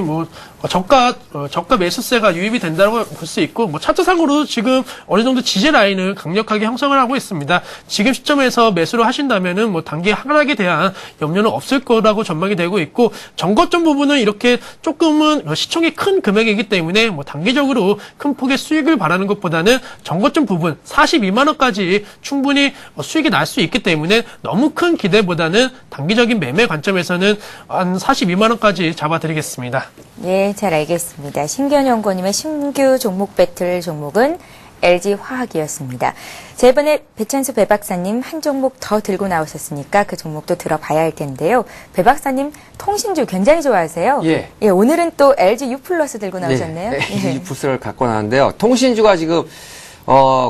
저가 매수세가 유입이 된다고 볼 수 있고, 차트상으로 지금 어느 정도 지지 라인을 강력하게 형성을 하고 있습니다. 지금 시점에서 매수를 하신다면은 단기 하락에 대한 염려는 없을 거라고 전망이 되고 있고, 정거점 부분은 이렇게 조금은 시총이 큰 금액이기 때문에 단기적으로 큰 폭의 수익을 바라는 것보다는 정거점 부분 42만 원까지 충분히 수익이 날 수 있기 때문에 너무 큰 기대보다는 단기적인 매매 관점에서는 한 42만 원까지 잡아드리겠습니다. 예, 잘 알겠습니다. 신견연구원님의 신규 종목 배틀 종목은 LG화학이었습니다. 자, 이번에 배찬수 배 박사님 한 종목 더 들고 나오셨으니까 그 종목도 들어봐야 할 텐데요. 배 박사님 통신주 굉장히 좋아하세요. 예. 예, 오늘은 또 LG U 플러스 들고 나오셨네요. 네, 예. LG 부스를 갖고 나왔는데요. 통신주가 지금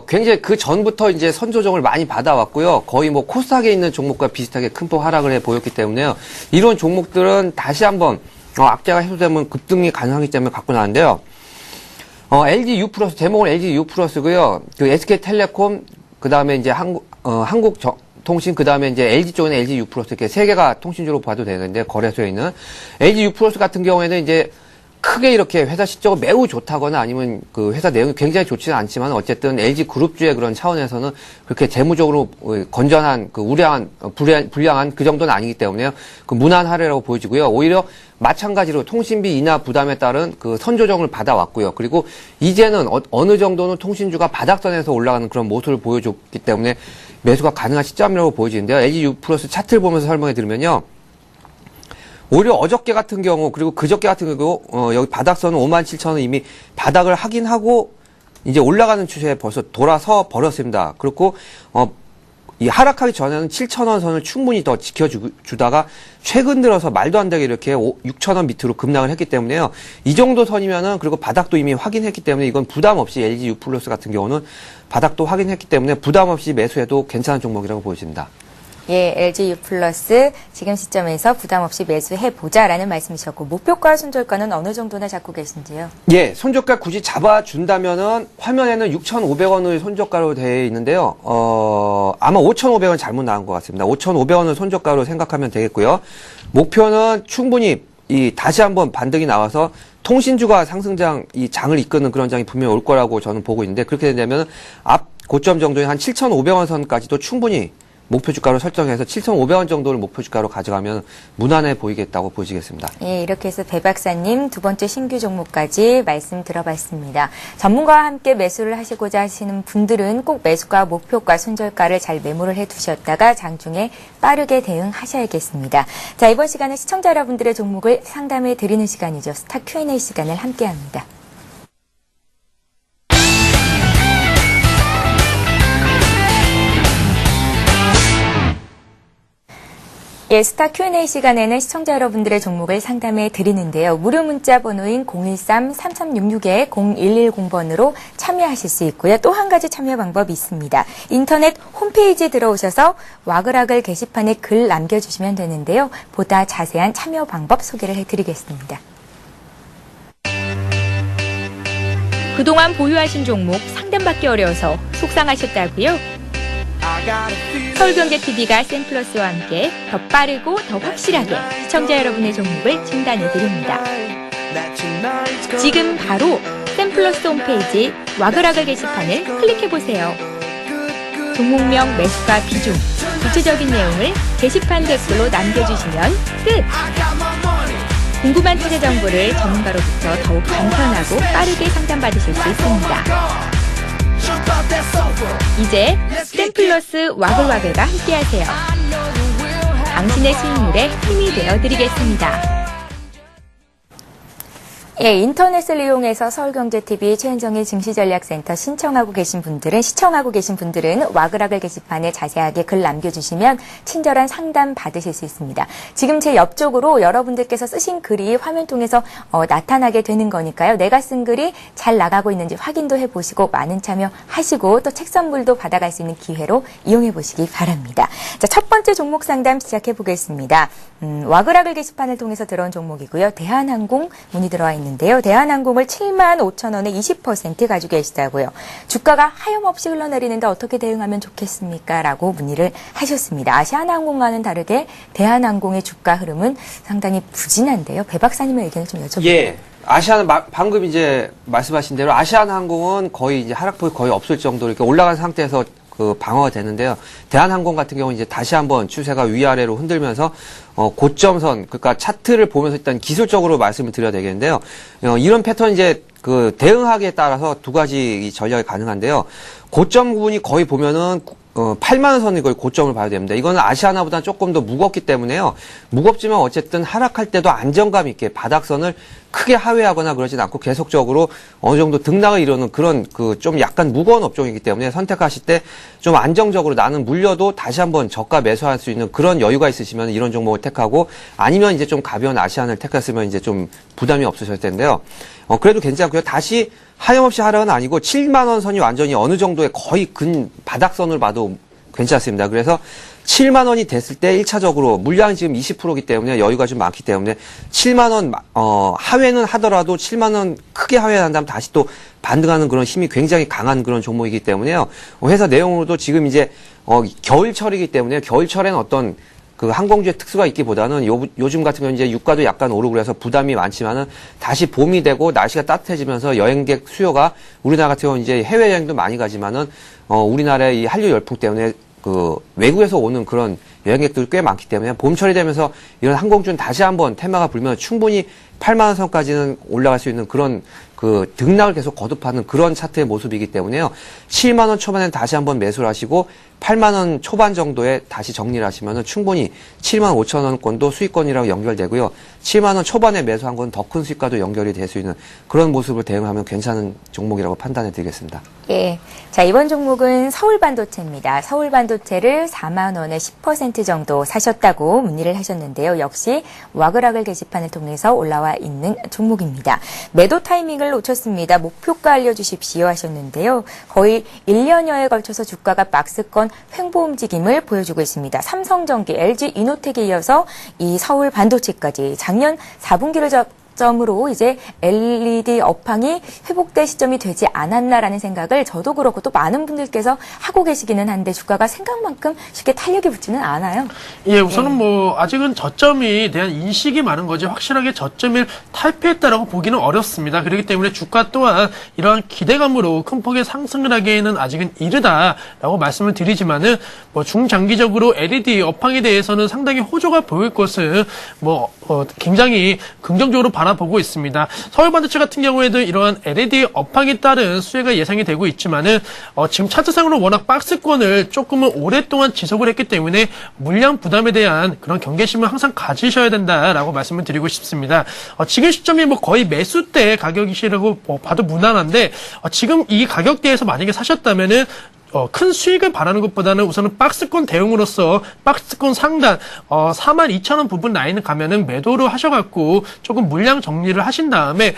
굉장히 그 전부터 이제 선조정을 많이 받아왔고요. 거의 코스닥에 있는 종목과 비슷하게 큰 폭 하락을 해 보였기 때문에요. 이런 종목들은 다시 한번 악재가 해소되면 급등이 가능하기 때문에 갖고 나왔는데요. LG U 플러스, 제목은 LG U 플러스고요. 그 SK텔레콤, 그 다음에 이제 한국통신, 그 다음에 이제 LG 쪽에는 LG U 플러스, 이렇게 세 개가 통신주로 봐도 되는데, 거래소에 있는. LG U 플러스 같은 경우에는 이제 크게 이렇게 회사 실적이 매우 좋다거나 아니면 그 회사 내용이 굉장히 좋지는 않지만 어쨌든 LG 그룹주의 그런 차원에서는 그렇게 재무적으로 건전한 그 불량한 그 정도는 아니기 때문에 그 무난하리라고 보여지고요. 오히려 마찬가지로 통신비 인하 부담에 따른 그 선조정을 받아왔고요. 그리고 이제는 어느 정도는 통신주가 바닥선에서 올라가는 그런 모습을 보여줬기 때문에 매수가 가능한 시점이라고 보여지는데요. LG U 플러스 차트를 보면서 설명해 드리면요. 오히려 어저께 같은 경우, 그리고 그저께 같은 경우, 여기 바닥선은 57,000원 이미 바닥을 하긴 하고, 이제 올라가는 추세에 벌써 돌아서 버렸습니다. 그렇고, 이 하락하기 전에는 7,000원 선을 충분히 더 지켜주다가, 최근 들어서 말도 안 되게 이렇게 6,000원 밑으로 급락을 했기 때문에요. 이 정도 선이면은, 그리고 바닥도 이미 확인했기 때문에, 이건 부담 없이 LG U 플러스 같은 경우는 바닥도 확인했기 때문에 부담 없이 매수해도 괜찮은 종목이라고 보여집니다. 예, LG U 플러스 지금 시점에서 부담 없이 매수해보자라는 말씀이셨고, 목표가, 손절가는 어느 정도나 잡고 계신지요? 예, 손저가 굳이 잡아준다면은 화면에는 6,500원의 손저가로 되어 있는데요. 아마 5,500원 잘못 나온 것 같습니다. 5,500원을 손저가로 생각하면 되겠고요. 목표는 충분히 다시 한번 반등이 나와서 통신주가 상승장, 이 장을 이끄는 그런 장이 분명히 올 거라고 저는 보고 있는데, 그렇게 된다면 앞 고점 정도의 한 7,500원 선까지도 충분히 목표 주가로 설정해서 7,500원 정도를 목표 주가로 가져가면 무난해 보이겠다고 보시겠습니다. 예, 이렇게 해서 배 박사님 두 번째 신규 종목까지 말씀 들어봤습니다. 전문가와 함께 매수를 하시고자 하시는 분들은 꼭 매수가, 목표가, 손절가를 잘 메모를 해두셨다가 장중에 빠르게 대응하셔야겠습니다. 자, 이번 시간은 시청자 여러분들의 종목을 상담해 드리는 시간이죠. 스타 Q&A 시간을 함께합니다. 예, 스타 Q&A 시간에는 시청자 여러분들의 종목을 상담해 드리는데요. 무료 문자 번호인 013-3366-0110번으로 참여하실 수 있고요. 또 한 가지 참여 방법이 있습니다. 인터넷 홈페이지에 들어오셔서 와글와글 게시판에 글 남겨주시면 되는데요. 보다 자세한 참여 방법 소개를 해드리겠습니다. 그동안 보유하신 종목 상담받기 어려워서 속상하셨다고요? 서울경제TV가 샘플러스와 함께 더 빠르고 더 확실하게 시청자 여러분의 종목을 진단해드립니다. 지금 바로 샘플러스 홈페이지 와글와글 게시판을 클릭해보세요. 종목명, 매수가, 비중, 구체적인 내용을 게시판 댓글로 남겨주시면 끝! 궁금한 투자 정보를 전문가로부터 더욱 간편하고 빠르게 상담받으실 수 있습니다. 이제 샘플러스 와글와글과 함께하세요. 당신의 수익률에 힘이 되어드리겠습니다. 예, 인터넷을 이용해서 서울경제TV 최은정의 증시전략센터 시청하고 계신 분들은 와그라글 게시판에 자세하게 글 남겨주시면 친절한 상담 받으실 수 있습니다. 지금 제 옆쪽으로 여러분들께서 쓰신 글이 화면 통해서 나타나게 되는 거니까요. 내가 쓴 글이 잘 나가고 있는지 확인도 해보시고 많은 참여하시고 또 책 선물도 받아갈 수 있는 기회로 이용해보시기 바랍니다. 자, 첫 번째 종목 상담 시작해보겠습니다. 와그라글 게시판을 통해서 들어온 종목이고요. 대한항공 문의 들어와 있는데요. 대한항공을 75,000원에 20% 가지고 계시다고요. 주가가 하염없이 흘러내리는데 어떻게 대응하면 좋겠습니까? 라고 문의를 하셨습니다. 아시아나항공과는 다르게 대한항공의 주가 흐름은 상당히 부진한데요. 배 박사님의 의견을 좀 여쭤볼게요. 예. 방금 이제 말씀하신 대로 아시아나항공은 거의 이제 하락폭이 거의 없을 정도로 이렇게 올라간 상태에서 방어가 되는데요. 대한항공 같은 경우는 이제 다시 한번 추세가 위아래로 흔들면서 고점선, 그러니까 차트를 보면서 일단 기술적으로 말씀을 드려야 되겠는데요. 이런 패턴 이제 대응하기에 따라서 두 가지 전략이 가능한데요. 고점 부분이 거의 보면은 8만 원 선이 거의 고점을 봐야 됩니다. 이거는 아시아나보다 조금 더 무겁기 때문에요. 무겁지만 어쨌든 하락할 때도 안정감 있게 바닥선을 크게 하회하거나 그러진 않고 계속적으로 어느 정도 등락을 이루는 그런 좀 약간 무거운 업종이기 때문에 선택하실 때 좀 안정적으로 나는 물려도 다시 한번 저가 매수할 수 있는 그런 여유가 있으시면 이런 종목을 택하고 아니면 이제 좀 가벼운 아시안을 택했으면 이제 좀 부담이 없으실 텐데요. 그래도 괜찮고요. 다시 하염없이 하락은 아니고 7만 원 선이 완전히 어느 정도의 거의 근 바닥선을 봐도 괜찮습니다. 그래서 7만 원이 됐을 때 1차적으로 물량이 지금 20%이기 때문에 여유가 좀 많기 때문에 7만 원 하회는 하더라도 7만 원 크게 하회한다면 다시 또 반등하는 그런 힘이 굉장히 강한 그런 종목이기 때문에요. 회사 내용으로도 지금 이제 겨울철이기 때문에 겨울철에는 어떤 항공주의 특수가 있기보다는 요즘 같은 경우는 이제 유가도 약간 오르고 그래서 부담이 많지만은 다시 봄이 되고 날씨가 따뜻해지면서 여행객 수요가 우리나라 같은 경우는 이제 해외여행도 많이 가지만은 우리나라의 이 한류 열풍 때문에 외국에서 오는 그런 여행객들이 꽤 많기 때문에 봄철이 되면서 이런 항공주는 다시 한번 테마가 불면 충분히 8만 원 선까지는 올라갈 수 있는 그런 등락을 계속 거듭하는 그런 차트의 모습이기 때문에요. 7만 원 초반엔 다시 한번 매수를 하시고 8만 원 초반 정도에 다시 정리를 하시면은 충분히 7만 5천 원권도 수익권이라고 연결되고요. 7만 원 초반에 매수한 건 더 큰 수익과도 연결이 될 수 있는 그런 모습을 대응하면 괜찮은 종목이라고 판단해 드리겠습니다. 예. 자, 이번 종목은 서울반도체입니다. 서울반도체를 4만 원에 10% 정도 사셨다고 문의를 하셨는데요. 역시 와그라글 게시판을 통해서 올라와 있는 종목입니다. 매도 타이밍을 놓쳤습니다. 목표가 알려주십시오 하셨는데요. 거의 1년여에 걸쳐서 주가가 박스권 횡보 움직임을 보여주고 있습니다. 삼성전기, LG 이노텍에 이어서 이 서울반도체까지 작년 4분기를 점으로 이제 LED 업황이 회복될 시점이 되지 않았나라는 생각을 저도 그렇고 또 많은 분들께서 하고 계시기는 한데 주가가 생각만큼 쉽게 탄력이 붙지는 않아요. 예, 우선은 아직은 저점에 대한 인식이 많은 거지 확실하게 저점을 탈피했다라고 보기는 어렵습니다. 그렇기 때문에 주가 또한 이러한 기대감으로 큰 폭의 상승을 하기에는 아직은 이르다라고 말씀을 드리지만은 중장기적으로 LED 업황에 대해서는 상당히 호조가 보일 것은 굉장히 긍정적으로 바라보고 있습니다. 서울반도체 같은 경우에도 이러한 LED 업황에 따른 수혜가 예상이 되고 있지만은 지금 차트상으로 워낙 박스권을 조금은 오랫동안 지속을 했기 때문에 물량 부담에 대한 그런 경계심을 항상 가지셔야 된다라고 말씀을 드리고 싶습니다. 지금 시점이 거의 매수대 가격이시라고 봐도 무난한데 지금 이 가격대에서 만약에 사셨다면은 큰 수익을 바라는 것보다는 우선은 박스권 대응으로서 박스권 상단 42,000원 부분 라인을 가면은 매도를 하셔갖고 조금 물량 정리를 하신 다음에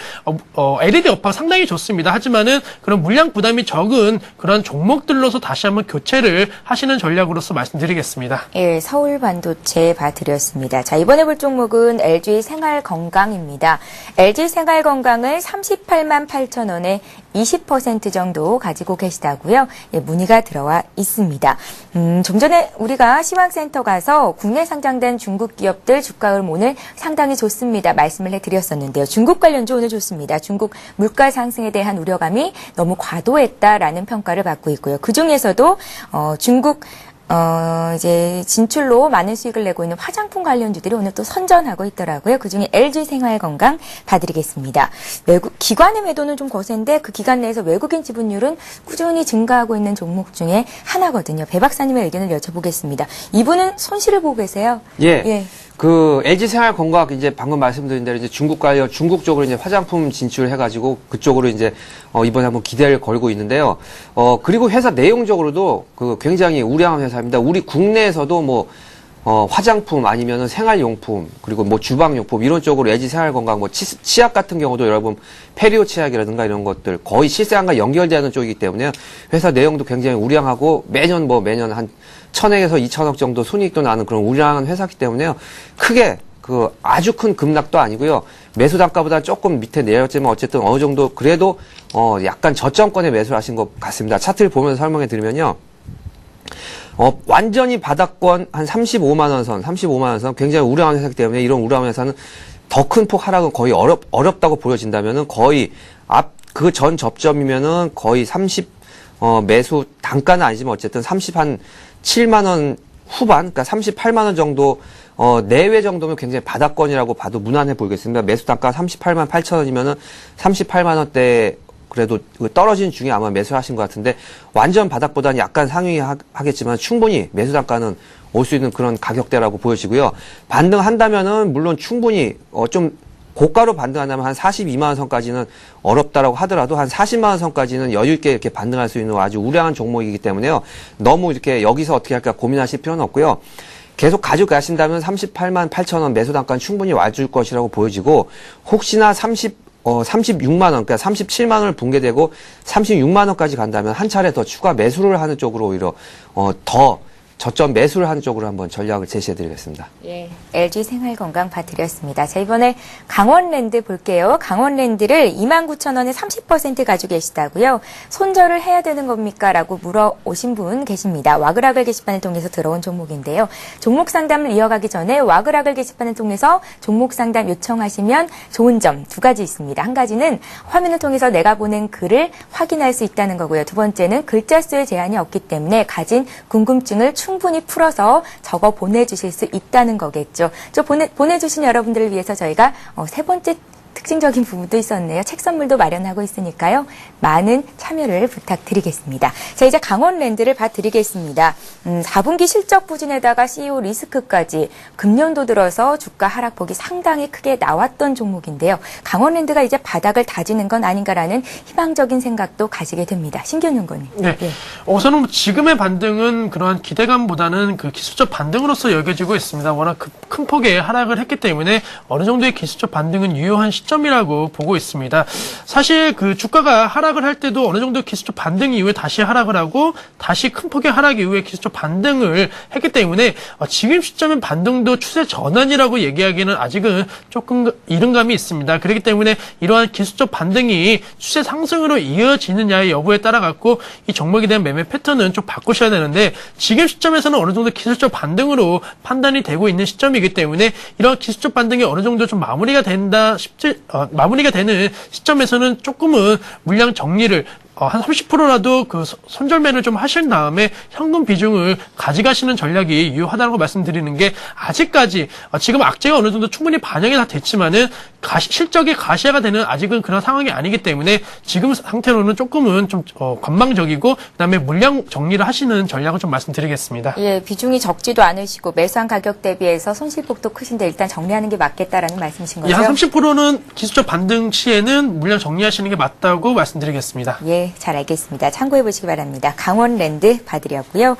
LED 업황 상당히 좋습니다. 하지만은 그런 물량 부담이 적은 그런 종목들로서 다시 한번 교체를 하시는 전략으로서 말씀드리겠습니다. 예, 서울반도체 봐드렸습니다. 자, 이번에 볼 종목은 LG 생활건강입니다. LG 생활건강을 38만 8천 원에 20% 정도 가지고 계시다고요. 예, 문의가 들어와 있습니다. 좀 전에 우리가 시황센터 가서 국내 상장된 중국 기업들 주가 흐름 오늘 상당히 좋습니다. 말씀을 해드렸었는데요. 중국 관련주 오늘 좋습니다. 중국 물가 상승에 대한 우려감이 너무 과도했다라는 평가를 받고 있고요. 그중에서도 중국 이제 진출로 많은 수익을 내고 있는 화장품 관련주들이 오늘 또 선전하고 있더라고요. 그중에 LG생활건강 봐드리겠습니다. 기관의 매도는 좀 거센데 그 기간 내에서 외국인 지분율은 꾸준히 증가하고 있는 종목 중에 하나거든요. 배 박사님의 의견을 여쭤보겠습니다. 이분은 손실을 보고 계세요? 예. 그 LG생활건강 이제 방금 말씀드린 대로 이제 중국 쪽으로 이제 화장품 진출을 해가지고 그쪽으로 이제 이번에 한번 기대를 걸고 있는데요. 그리고 회사 내용적으로도 그 굉장히 우량한 회사입니다. 우리 국내에서도 뭐 화장품 아니면은 생활용품 그리고 뭐 주방용품 이런 쪽으로 LG생활건강 뭐 치약 같은 경우도 여러분 페리오 치약이라든가 이런 것들 거의 실생활과 연결되는 쪽이기 때문에 회사 내용도 굉장히 우량하고 매년 한 1,000억에서 2,000억 정도 순이익도 나는 그런 우량한 회사이기 때문에요. 크게 그 아주 큰 급락도 아니고요. 매수 단가보다 조금 밑에 내렸지만 어쨌든 어느 정도 그래도 약간 저점권에 매수를 하신 것 같습니다. 차트를 보면서 설명해 드리면요. 완전히 바닥권 한 35만 원 선 굉장히 우량한 회사이기 때문에 이런 우량한 회사는 더 큰 폭 하락은 거의 어렵다고 보여진다면은 거의 그 전 접점이면은 거의 매수 단가는 아니지만 어쨌든 37만 원 후반, 그러니까 38만 원 정도 내외 정도면 굉장히 바닥권이라고 봐도 무난해 보이겠습니다. 매수 단가 38만 8천 원이면은 38만 원대 그래도 떨어진 중에 아마 매수하신 것 같은데 완전 바닥보다는 약간 상위하겠지만 충분히 매수 단가는 올 수 있는 그런 가격대라고 보여지고요. 반등한다면은 물론 충분히 좀 고가로 반등한다면 한 42만 원 선까지는 어렵다라고 하더라도 한 40만 원 선까지는 여유 있게 이렇게 반등할 수 있는 아주 우량한 종목이기 때문에요. 너무 이렇게 여기서 어떻게 할까 고민하실 필요는 없고요. 계속 가져가신다면 38만 8천 원 매수 단가는 충분히 와줄 것이라고 보여지고 혹시나 36만 원, 그러니까 37만 원을 붕괴되고 36만 원까지 간다면 한 차례 더 추가 매수를 하는 쪽으로 오히려 더 저점 매수를 하는 쪽으로 한번 전략을 제시해드리겠습니다. 예, LG생활건강 봐드렸습니다. 자, 이번에 강원랜드 볼게요. 강원랜드를 29,000원에 30% 가지고 계시다고요. 손절을 해야 되는 겁니까? 라고 물어오신 분 계십니다. 와그라글 게시판을 통해서 들어온 종목인데요. 종목 상담을 이어가기 전에 와그라글 게시판을 통해서 종목 상담 요청하시면 좋은 점 두 가지 있습니다. 한 가지는 화면을 통해서 내가 보낸 글을 확인할 수 있다는 거고요. 두 번째는 글자 수의 제한이 없기 때문에 가진 궁금증을 충분히 풀어서 적어 보내주실 수 있다는 거겠죠. 보내주신 여러분들을 위해서 저희가 세 번째 특징적인 부분도 있었네요. 책 선물도 마련하고 있으니까요. 많은 참여를 부탁드리겠습니다. 자, 이제 강원랜드를 봐드리겠습니다. 4분기 실적 부진에다가 CEO 리스크까지 금년도 들어서 주가 하락폭이 상당히 크게 나왔던 종목인데요. 강원랜드가 이제 바닥을 다지는 건 아닌가라는 희망적인 생각도 가지게 됩니다. 신규현 연구원님. 네. 우선은 지금의 반등은 그러한 기대감보다는 그 기술적 반등으로서 여겨지고 있습니다. 워낙 큰 폭의 하락을 했기 때문에 어느 정도의 기술적 반등은 유효한 시점이라고 보고 있습니다. 사실 그 주가가 하락을 할 때도 어느 정도 기술적 반등 이후에 다시 하락을 하고 다시 큰 폭의 하락 이후에 기술적 반등을 했기 때문에 지금 시점은 반등도 추세 전환이라고 얘기하기는 아직은 조금 이른 감이 있습니다. 그렇기 때문에 이러한 기술적 반등이 추세 상승으로 이어지느냐의 여부에 따라 갖고 이 종목에 대한 매매 패턴은 좀 바꾸셔야 되는데 지금 시점에서는 어느 정도 기술적 반등으로 판단이 되고 있는 시점이기 때문에 이런 기술적 반등이 어느 정도 좀 마무리가 마무리가 되는 시점에서는 조금은 물량 정리를 한 30%라도 그 손절매를 좀 하신 다음에 현금 비중을 가져가시는 전략이 유효하다고 말씀드리는 게 아직까지 지금 악재가 어느 정도 충분히 반영이 다 됐지만은 실적이 가시화가 되는 아직은 그런 상황이 아니기 때문에 지금 상태로는 조금은 좀 관망적이고 그다음에 물량 정리를 하시는 전략을 좀 말씀드리겠습니다. 예, 비중이 적지도 않으시고 매수한 가격 대비해서 손실폭도 크신데 일단 정리하는 게 맞겠다라는 말씀이신 거죠? 예, 한 30%는 기술적 반등 시에는 물량 정리하시는 게 맞다고 말씀드리겠습니다. 예. 잘 알겠습니다. 참고해 보시기 바랍니다. 강원랜드 봐드렸고요.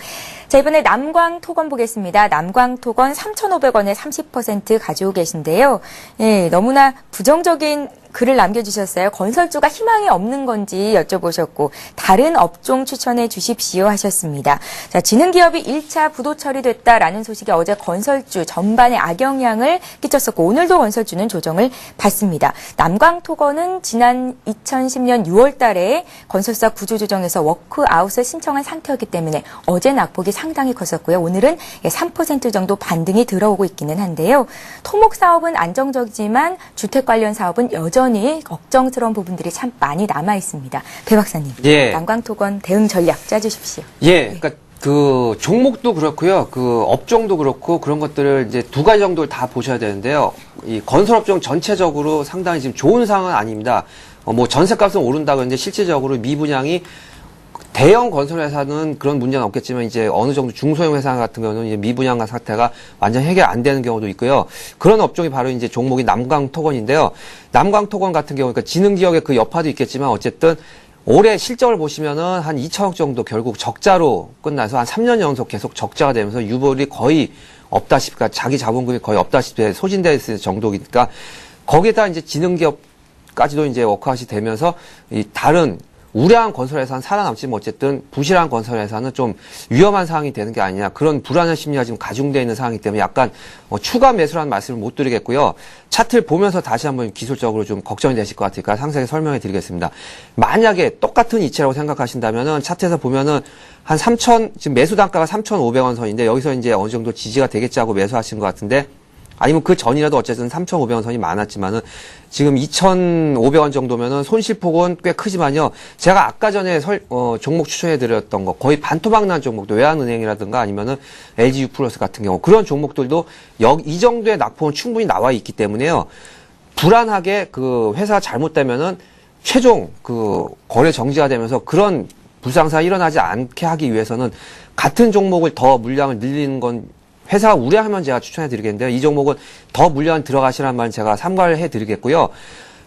자, 이번에 남광토건 보겠습니다. 남광토건 3,500원에 30% 가지고 계신데요. 예, 너무나 부정적인 글을 남겨주셨어요. 건설주가 희망이 없는 건지 여쭤보셨고 다른 업종 추천해 주십시오 하셨습니다. 자, 지능기업이 1차 부도 처리됐다라는 소식이 어제 건설주 전반에 악영향을 끼쳤었고 오늘도 건설주는 조정을 받습니다. 남광토건은 지난 2010년 6월 달에 건설사 구조조정에서 워크아웃을 신청한 상태였기 때문에 어제 낙폭이 상당히 컸었고요. 오늘은 3% 정도 반등이 들어오고 있기는 한데요. 토목 사업은 안정적이지만 주택 관련 사업은 여전히 걱정스러운 부분들이 참 많이 남아 있습니다. 배 박사님, 예. 남광토건 대응 전략 짜주십시오. 예, 그러니까 그 종목도 그렇고요. 그 업종도 그렇고 그런 것들을 이제 두 가지 정도를 다 보셔야 되는데요. 이 건설업종 전체적으로 상당히 지금 좋은 상황은 아닙니다. 뭐 전세값은 오른다고 했는데 실질적으로 미분양이 대형 건설회사는 그런 문제는 없겠지만 이제 어느 정도 중소형 회사 같은 경우는 이제 미분양 사태가 완전 해결 안 되는 경우도 있고요. 그런 업종이 바로 이제 종목이 남광토건인데요. 남광토건 같은 경우, 그러니까 지능지역의 그 여파도 있겠지만 어쨌든 올해 실적을 보시면은 한 2천억 정도 결국 적자로 끝나서 한 3년 연속 계속 적자가 되면서 유보율이 거의 없다시피, 그러니까 자기 자본금이 거의 없다시피 소진될 정도니까 거기에다 이제 지능기업까지도 이제 워크아웃이 되면서 이 다른 우량한 건설회사는 살아남지만 어쨌든 부실한 건설회사는 좀 위험한 상황이 되는 게 아니냐, 그런 불안한 심리가 지금 가중되어 있는 상황이기 때문에 약간 추가 매수라는 말씀을 못 드리겠고요. 차트를 보면서 다시 한번 기술적으로 좀 걱정이 되실 것 같으니까 상세하게 설명해 드리겠습니다. 만약에 똑같은 이치라고 생각하신다면은 차트에서 보면은 한 3천, 지금 매수 단가가 3,500원 선인데 여기서 이제 어느 정도 지지가 되겠지 하고 매수하신 것 같은데, 아니면 그 전이라도 어쨌든 3,500원 선이 많았지만은 지금 2,500원 정도면은 손실폭은 꽤 크지만요. 제가 아까 전에 종목 추천해드렸던 거 거의 반토막 난 종목도 외환은행이라든가 아니면은 LG U+플러스 같은 경우 그런 종목들도 이 정도의 낙폭은 충분히 나와 있기 때문에요. 불안하게 그 회사가 잘못되면은 최종 그 거래 정지가 되면서 그런 불상사가 일어나지 않게 하기 위해서는 같은 종목을 더 물량을 늘리는 건 회사가 우려하면 제가 추천해 드리겠는데요. 이 종목은 더 물량 들어가시라는 말 제가 삼가를 해 드리겠고요.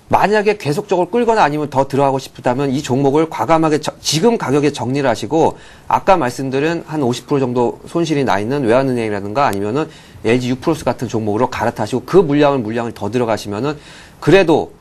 만약에 계속적으로 끌거나 아니면 더 들어가고 싶다면 이 종목을 과감하게 지금 가격에 정리를 하시고 아까 말씀드린 한 50% 정도 손실이 나 있는 외환은행이라든가 아니면은 LG U+플러스 같은 종목으로 갈아타시고 그 물량을 더 들어가시면은 그래도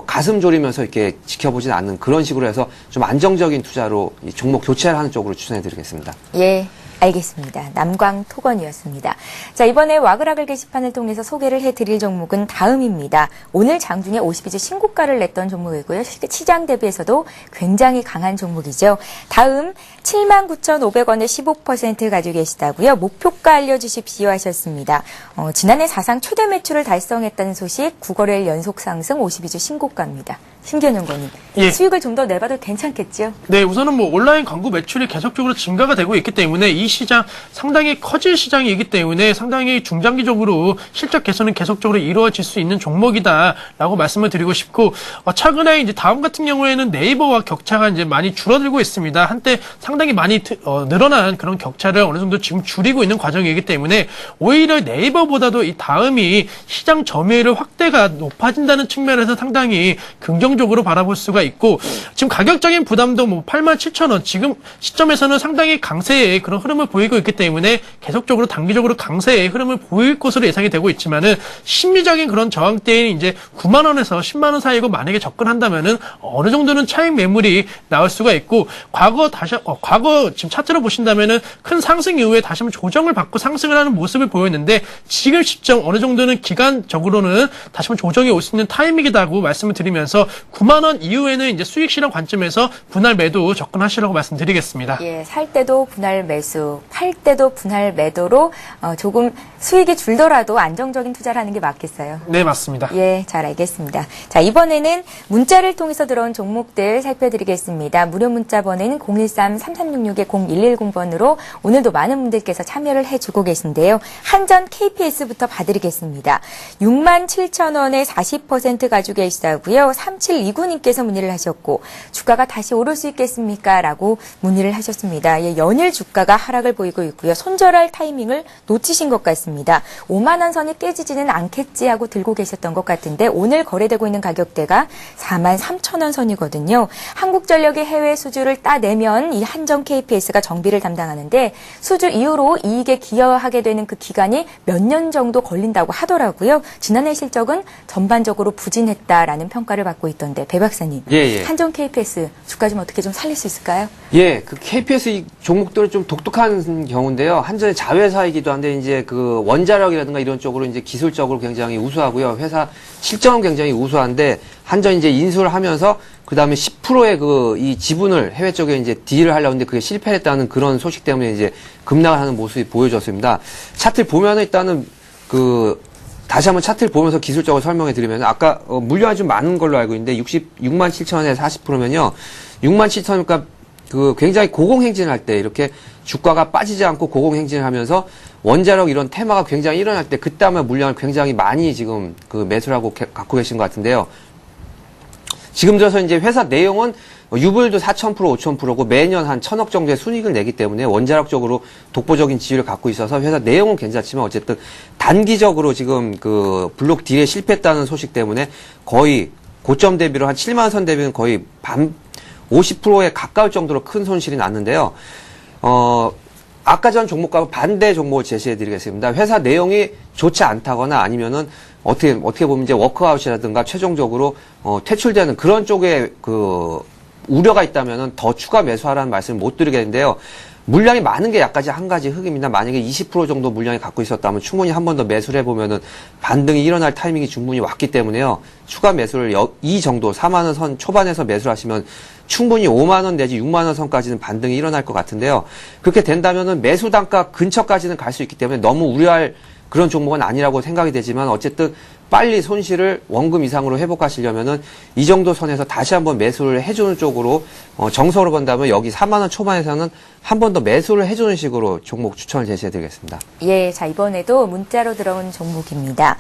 가슴 졸이면서 이렇게 지켜보진 않는 그런 식으로 해서 좀 안정적인 투자로 이 종목 교체를 하는 쪽으로 추천해 드리겠습니다. 예. 알겠습니다. 남광토건이었습니다. 자, 이번에 와그라글 게시판을 통해서 소개를 해드릴 종목은 다음입니다. 오늘 장중에 52주 신고가를 냈던 종목이고요. 시장 대비해서도 굉장히 강한 종목이죠. 다음 79,500원에 15% 가지고 계시다고요. 목표가 알려주십시오 하셨습니다. 지난해 사상 최대 매출을 달성했다는 소식, 9거래일 연속 상승 52주 신고가입니다. 신기현 연구원님, 예. 수익을 좀 더 내봐도 괜찮겠죠? 네, 우선은 뭐 온라인 광고 매출이 계속적으로 증가가 되고 있기 때문에 이 시장 상당히 커질 시장이기 때문에 상당히 중장기적으로 실적 개선은 계속적으로 이루어질 수 있는 종목이다라고 말씀을 드리고 싶고, 최근에 이제 다음 같은 경우에는 네이버와 격차가 이제 많이 줄어들고 있습니다. 한때 상당히 많이 늘어난 그런 격차를 어느 정도 지금 줄이고 있는 과정이기 때문에 오히려 네이버보다도 이 다음이 시장 점유율 확대가 높아진다는 측면에서 상당히 긍정적으로 바라볼 수가 있고, 지금 가격적인 부담도 뭐 87,000원, 지금 시점에서는 상당히 강세의 그런 흐름을 보이고 있기 때문에 계속적으로 단기적으로 강세의 흐름을 보일 것으로 예상이 되고 있지만은 심리적인 그런 저항대인 이제 9만 원에서 10만 원 사이고 만약에 접근한다면은 어느 정도는 차익 매물이 나올 수가 있고, 과거 지금 차트로 보신다면은 큰 상승 이후에 다시 한번 조정을 받고 상승을 하는 모습을 보였는데, 지금 시점 어느 정도는 기간적으로는 다시 한번 조정이 올 수 있는 타이밍이다고 말씀을 드리면서 9만 원 이후에는 이제 수익 실현 관점에서 분할 매도 접근하시라고 말씀드리겠습니다. 예, 살 때도 분할 매수, 팔 때도 분할 매도로 조금 수익이 줄더라도 안정적인 투자를 하는 게 맞겠어요. 네, 맞습니다. 예, 잘 알겠습니다. 자, 이번에는 문자를 통해서 들어온 종목들 살펴드리겠습니다. 무료 문자 번호는 013-3366-0110번으로 오늘도 많은 분들께서 참여를 해주고 계신데요. 한전 KPS부터 봐드리겠습니다. 67,000원에 40% 가지고 계시다고요. 3729님께서 문의를 하셨고, 주가가 다시 오를 수 있겠습니까? 라고 문의를 하셨습니다. 예, 연일 주가가 하락을 보이고 있고요. 손절할 타이밍을 놓치신 것 같습니다. 5만 원 선이 깨지지는 않겠지 하고 들고 계셨던 것 같은데, 오늘 거래되고 있는 가격대가 43,000원 선이거든요. 한국전력의 해외 수주를 따내면 이 한전 KPS가 정비를 담당하는데, 수주 이후로 이익에 기여하게 되는 그 기간이 몇 년 정도 걸린다고 하더라고요. 지난해 실적은 전반적으로 부진했다라는 평가를 받고 있던데, 배 박사님, 예. 한전 KPS 주가 좀 어떻게 좀 살릴 수 있을까요? 예, 그 KPS 이 종목들은 좀 독특한 경우인데요. 한전의 자회사이기도 한데 이제 그 원자력이라든가 이런 쪽으로 이제 기술적으로 굉장히 우수하고요. 회사 실적은 굉장히 우수한데 한전이 이제 인수를 하면서 그 다음에 10%의 그 이 지분을 해외 쪽에 이제 딜을 하려고 했는데 그게 실패했다는 그런 소식 때문에 이제 급락을 하는 모습이 보여졌습니다. 차트를 보면은 일단은 다시 한번 차트를 보면서 기술적으로 설명해 드리면, 아까 물량이 좀 많은 걸로 알고 있는데 67,000원에 40%면요. 67,000원, 그러니까 그 굉장히 고공행진을 할 때 이렇게 주가가 빠지지 않고 고공행진을 하면서 원자력 이런 테마가 굉장히 일어날 때 그때 아마 물량을 굉장히 많이 지금 그 매수를 하고 갖고 계신 것 같은데요. 지금 들어서 이제 회사 내용은 유불도 4,000%, 5,000%고 매년 한 1,000억 정도의 순이익을 내기 때문에 원자력적으로 독보적인 지위를 갖고 있어서 회사 내용은 괜찮지만 어쨌든 단기적으로 지금 그 블록 딜에 실패했다는 소식 때문에 거의 고점 대비로 한 7만 원 선 대비는 거의 50%에 가까울 정도로 큰 손실이 났는데요. 아까 전 종목과 반대 종목을 제시해 드리겠습니다. 회사 내용이 좋지 않다거나 아니면은 어떻게 보면 이제 워크아웃이라든가 최종적으로 퇴출되는 그런 쪽에 그 우려가 있다면은 더 추가 매수하라는 말씀을 못 드리겠는데요. 물량이 많은 게 약까지 한 가지 흑입니다. 만약에 20% 정도 물량이 갖고 있었다면 충분히 한 번 더 매수를 해보면은 반등이 일어날 타이밍이 충분히 왔기 때문에요. 추가 매수를 이 정도 4만 원 선 초반에서 매수를 하시면 충분히 5만 원 내지 6만 원 선까지는 반등이 일어날 것 같은데요. 그렇게 된다면은 매수 단가 근처까지는 갈 수 있기 때문에 너무 우려할 그런 종목은 아니라고 생각이 되지만 어쨌든 빨리 손실을 원금 이상으로 회복하시려면은 이 정도 선에서 다시 한번 매수를 해주는 쪽으로 정석으로 본다면 여기 4만 원 초반에서는 한 번 더 매수를 해주는 식으로 종목 추천을 제시해드리겠습니다. 예, 자 이번에도 문자로 들어온 종목입니다.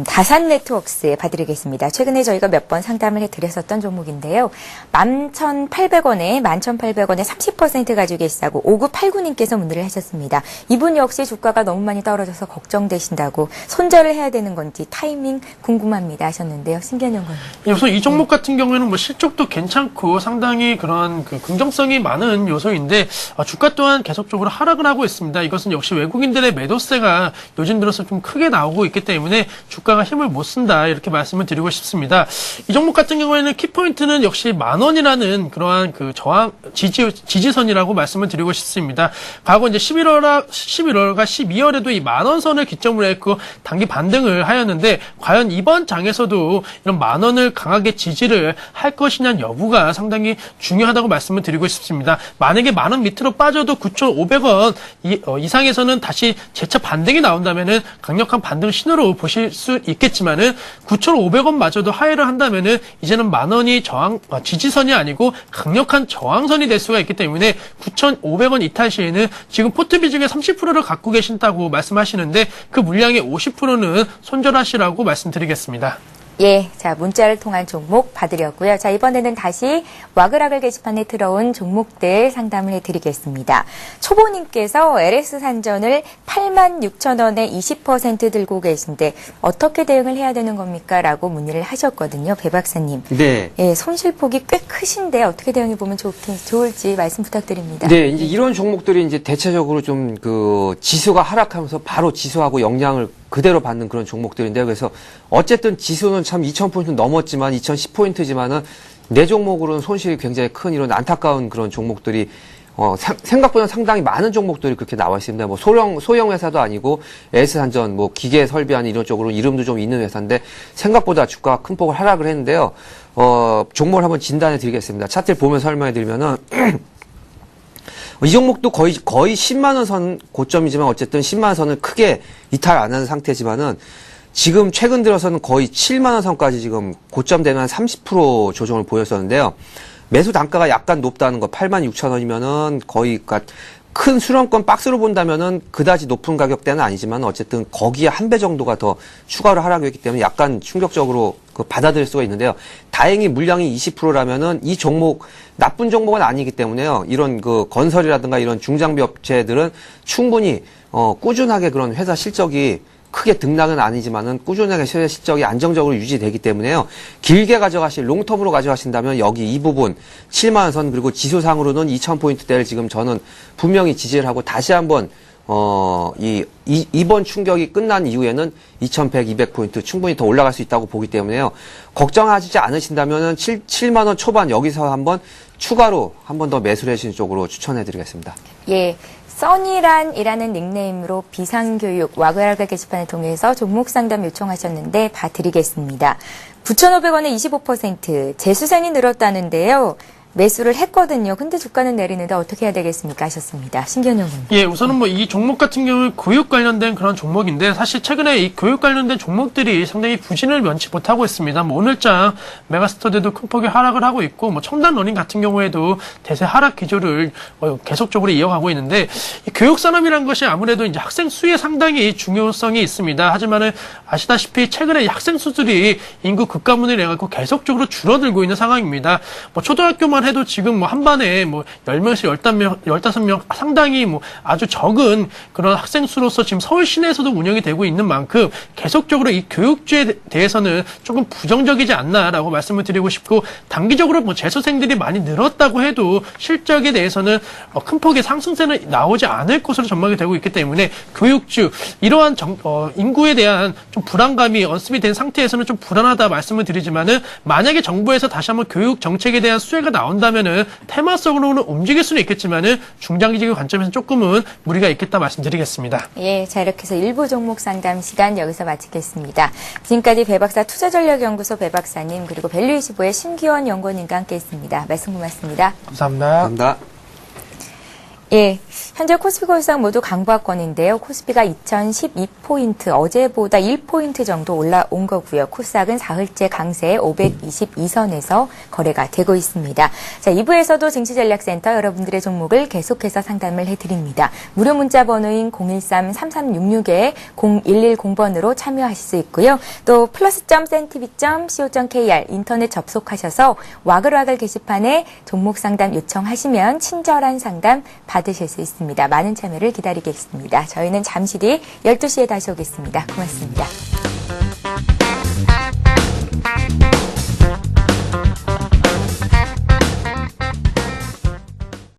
다산 네트워크스에 봐드리겠습니다. 최근에 저희가 몇 번 상담을 해드렸었던 종목인데요. 11,800원에 30% 가지고 계시다고 5989님께서 문의를 하셨습니다. 이분 역시 주가가 너무 많이 떨어져서 걱정되신다고 손절을 해야 되는 건지 타이밍 궁금합니다 하셨는데요. 신견영 의원님. 우선 이 종목 같은 경우에는 뭐 실적도 괜찮고 상당히 그런 그 긍정성이 많은 요소인데 주가 또한 계속적으로 하락을 하고 있습니다. 이것은 역시 외국인들의 매도세가 요즘 들어서 좀 크게 나오고 있기 때문에 주가가 힘을 못 쓴다 이렇게 말씀을 드리고 싶습니다. 이 종목 같은 경우에는 키포인트는 역시 10,000원이라는 그러한 그 저항 지지선이라고 말씀을 드리고 싶습니다. 과거 이제 11월과 12월에도 이 10,000원 선을 기점으로 했고 단기 반등을 하였는데 과연 이번 장에서도 이런 10,000원을 강하게 지지를 할 것이냐 여부가 상당히 중요하다고 말씀을 드리고 싶습니다. 만약에 10,000원 밑으로 빠져도 9,500원 이상에서는 다시 재차 반등이 나온다면은 강력한 반등 신호로 보실 수 있겠지만은 9,500원 마저도 하회를 한다면은 이제는 10,000원이 지지선이 아니고 강력한 저항선이 될 수가 있기 때문에 9,500원 이탈 시에는 지금 포트비 중에 30%를 갖고 계신다고 말씀하시는데 그 물량의 50%는 손절하시라고 말씀드리겠습니다. 예, 자 문자를 통한 종목 봐드렸고요. 자 이번에는 다시 와그라글 게시판에 들어온 종목들 상담을 해드리겠습니다. 초보님께서 LS 산전을 86,000원에 20% 들고 계신데 어떻게 대응을 해야 되는 겁니까? 라고 문의를 하셨거든요. 배 박사님. 네. 예, 손실폭이 꽤 크신데 어떻게 대응해 보면 좋을지 말씀 부탁드립니다. 네, 이제 이런 종목들이 이제 대체적으로 좀 그 지수가 하락하면서 바로 지수하고 영향을 그대로 받는 그런 종목들인데요. 그래서 어쨌든 지수는 참 2,000포인트 넘었지만 2,010포인트지만은 내 종목으로는 손실이 굉장히 큰 이런 안타까운 그런 종목들이 생각보다 상당히 많은 종목들이 그렇게 나와 있습니다. 뭐 소형 회사도 아니고 S산전, 뭐 기계 설비하는 이런 쪽으로 이름도 좀 있는 회사인데 생각보다 주가가 큰 폭을 하락을 했는데요. 종목을 한번 진단해 드리겠습니다. 차트를 보면서 설명해 드리면은 이 종목도 거의 10만 원 선 고점이지만 어쨌든 10만 원 선을 크게 이탈 안 하는 상태지만은 지금 최근 들어서는 거의 7만 원 선까지 지금 고점 되면 한 30% 조정을 보였었는데요. 매수 단가가 약간 높다는 거 86,000원이면은 거의 큰 수령권 박스로 본다면은 그다지 높은 가격대는 아니지만 어쨌든 거기에 한 배 정도가 더 추가로 하락했기 때문에 약간 충격적으로 받아들일 수가 있는데요. 다행히 물량이 20%라면은 이 종목 나쁜 종목은 아니기 때문에요. 이런 그 건설이라든가 이런 중장비 업체들은 충분히 꾸준하게 그런 회사 실적이 크게 등락은 아니지만은 꾸준하게 회사 실적이 안정적으로 유지되기 때문에요. 길게 가져가실 롱텀으로 가져가신다면 여기 이 부분 7만 원 선 그리고 지수상으로는 2,000포인트대를 지금 저는 분명히 지지를 하고 다시 한번 이번 충격이 끝난 이후에는 2,100, 200포인트 충분히 더 올라갈 수 있다고 보기 때문에요. 걱정하시지 않으신다면은 7만 원 초반 여기서 한번 추가로 한 번 더 매수를 해주시는 쪽으로 추천해 드리겠습니다. 예. 써니란이라는 닉네임으로 비상교육 와그라글 게시판을 통해서 종목 상담 요청하셨는데 봐드리겠습니다. 9,500원에 25% 재수생이 늘었다는데요. 매수를 했거든요. 근데 주가는 내리는데 어떻게 해야 되겠습니까? 하셨습니다. 신기현 연구님. 예, 우선은 뭐 이 종목 같은 경우는 교육 관련된 그런 종목인데 사실 최근에 이 교육 관련된 종목들이 상당히 부진을 면치 못하고 있습니다. 뭐 오늘장 메가스터디도 큰 폭의 하락을 하고 있고 뭐 첨단 러닝 같은 경우에도 대세 하락 기조를 계속적으로 이어가고 있는데 이 교육 산업이라는 것이 아무래도 이제 학생 수에 상당히 중요성이 있습니다. 하지만은 아시다시피 최근에 학생 수들이 인구 급가문을 해갖고 계속적으로 줄어들고 있는 상황입니다. 뭐 초등학교만 해도 지금 뭐 한반에 뭐 10명씩 15명 상당히 뭐 아주 적은 그런 학생 수로서 지금 서울 시내에서도 운영이 되고 있는 만큼 계속적으로 이 교육주에 대해서는 조금 부정적이지 않나라고 말씀을 드리고 싶고 단기적으로 뭐 재수생들이 많이 늘었다고 해도 실적에 대해서는 큰 폭의 상승세는 나오지 않을 것으로 전망이 되고 있기 때문에 교육주 이러한 인구에 대한 좀 불안감이 언습이 된 상태에서는 좀 불안하다 말씀을 드리지만은 만약에 정부에서 다시 한번 교육 정책에 대한 수혜가 나온다면은 테마성으로는 움직일 수는 있겠지만은 중장기적인 관점에서 조금은 무리가 있겠다 말씀드리겠습니다. 예, 자 이렇게 해서 일부 종목 상담 시간 여기서 마치겠습니다. 지금까지 배박사 투자전략연구소 배박사님 그리고 밸류25의 신기원 연구원님과 함께했습니다. 말씀 고맙습니다. 감사합니다. 감사합니다. 예, 현재 코스피가 울상 모두 강보합권인데요. 코스피가 2012포인트, 어제보다 1포인트 정도 올라온 거고요. 코스닥은 사흘째 강세에 522선에서 거래가 되고 있습니다. 자, 2부에서도 증시전략센터 여러분들의 종목을 계속해서 상담을 해드립니다. 무료 문자 번호인 013-3366-0110번으로 참여하실 수 있고요. 또 plus.cntv.co.kr 인터넷 접속하셔서 와글와글 게시판에 종목 상담 요청하시면 친절한 상담 받으실 수 있습니다. 많은 참여를 기다리겠습니다. 저희는 잠시 뒤 12시에 다시 오겠습니다. 고맙습니다.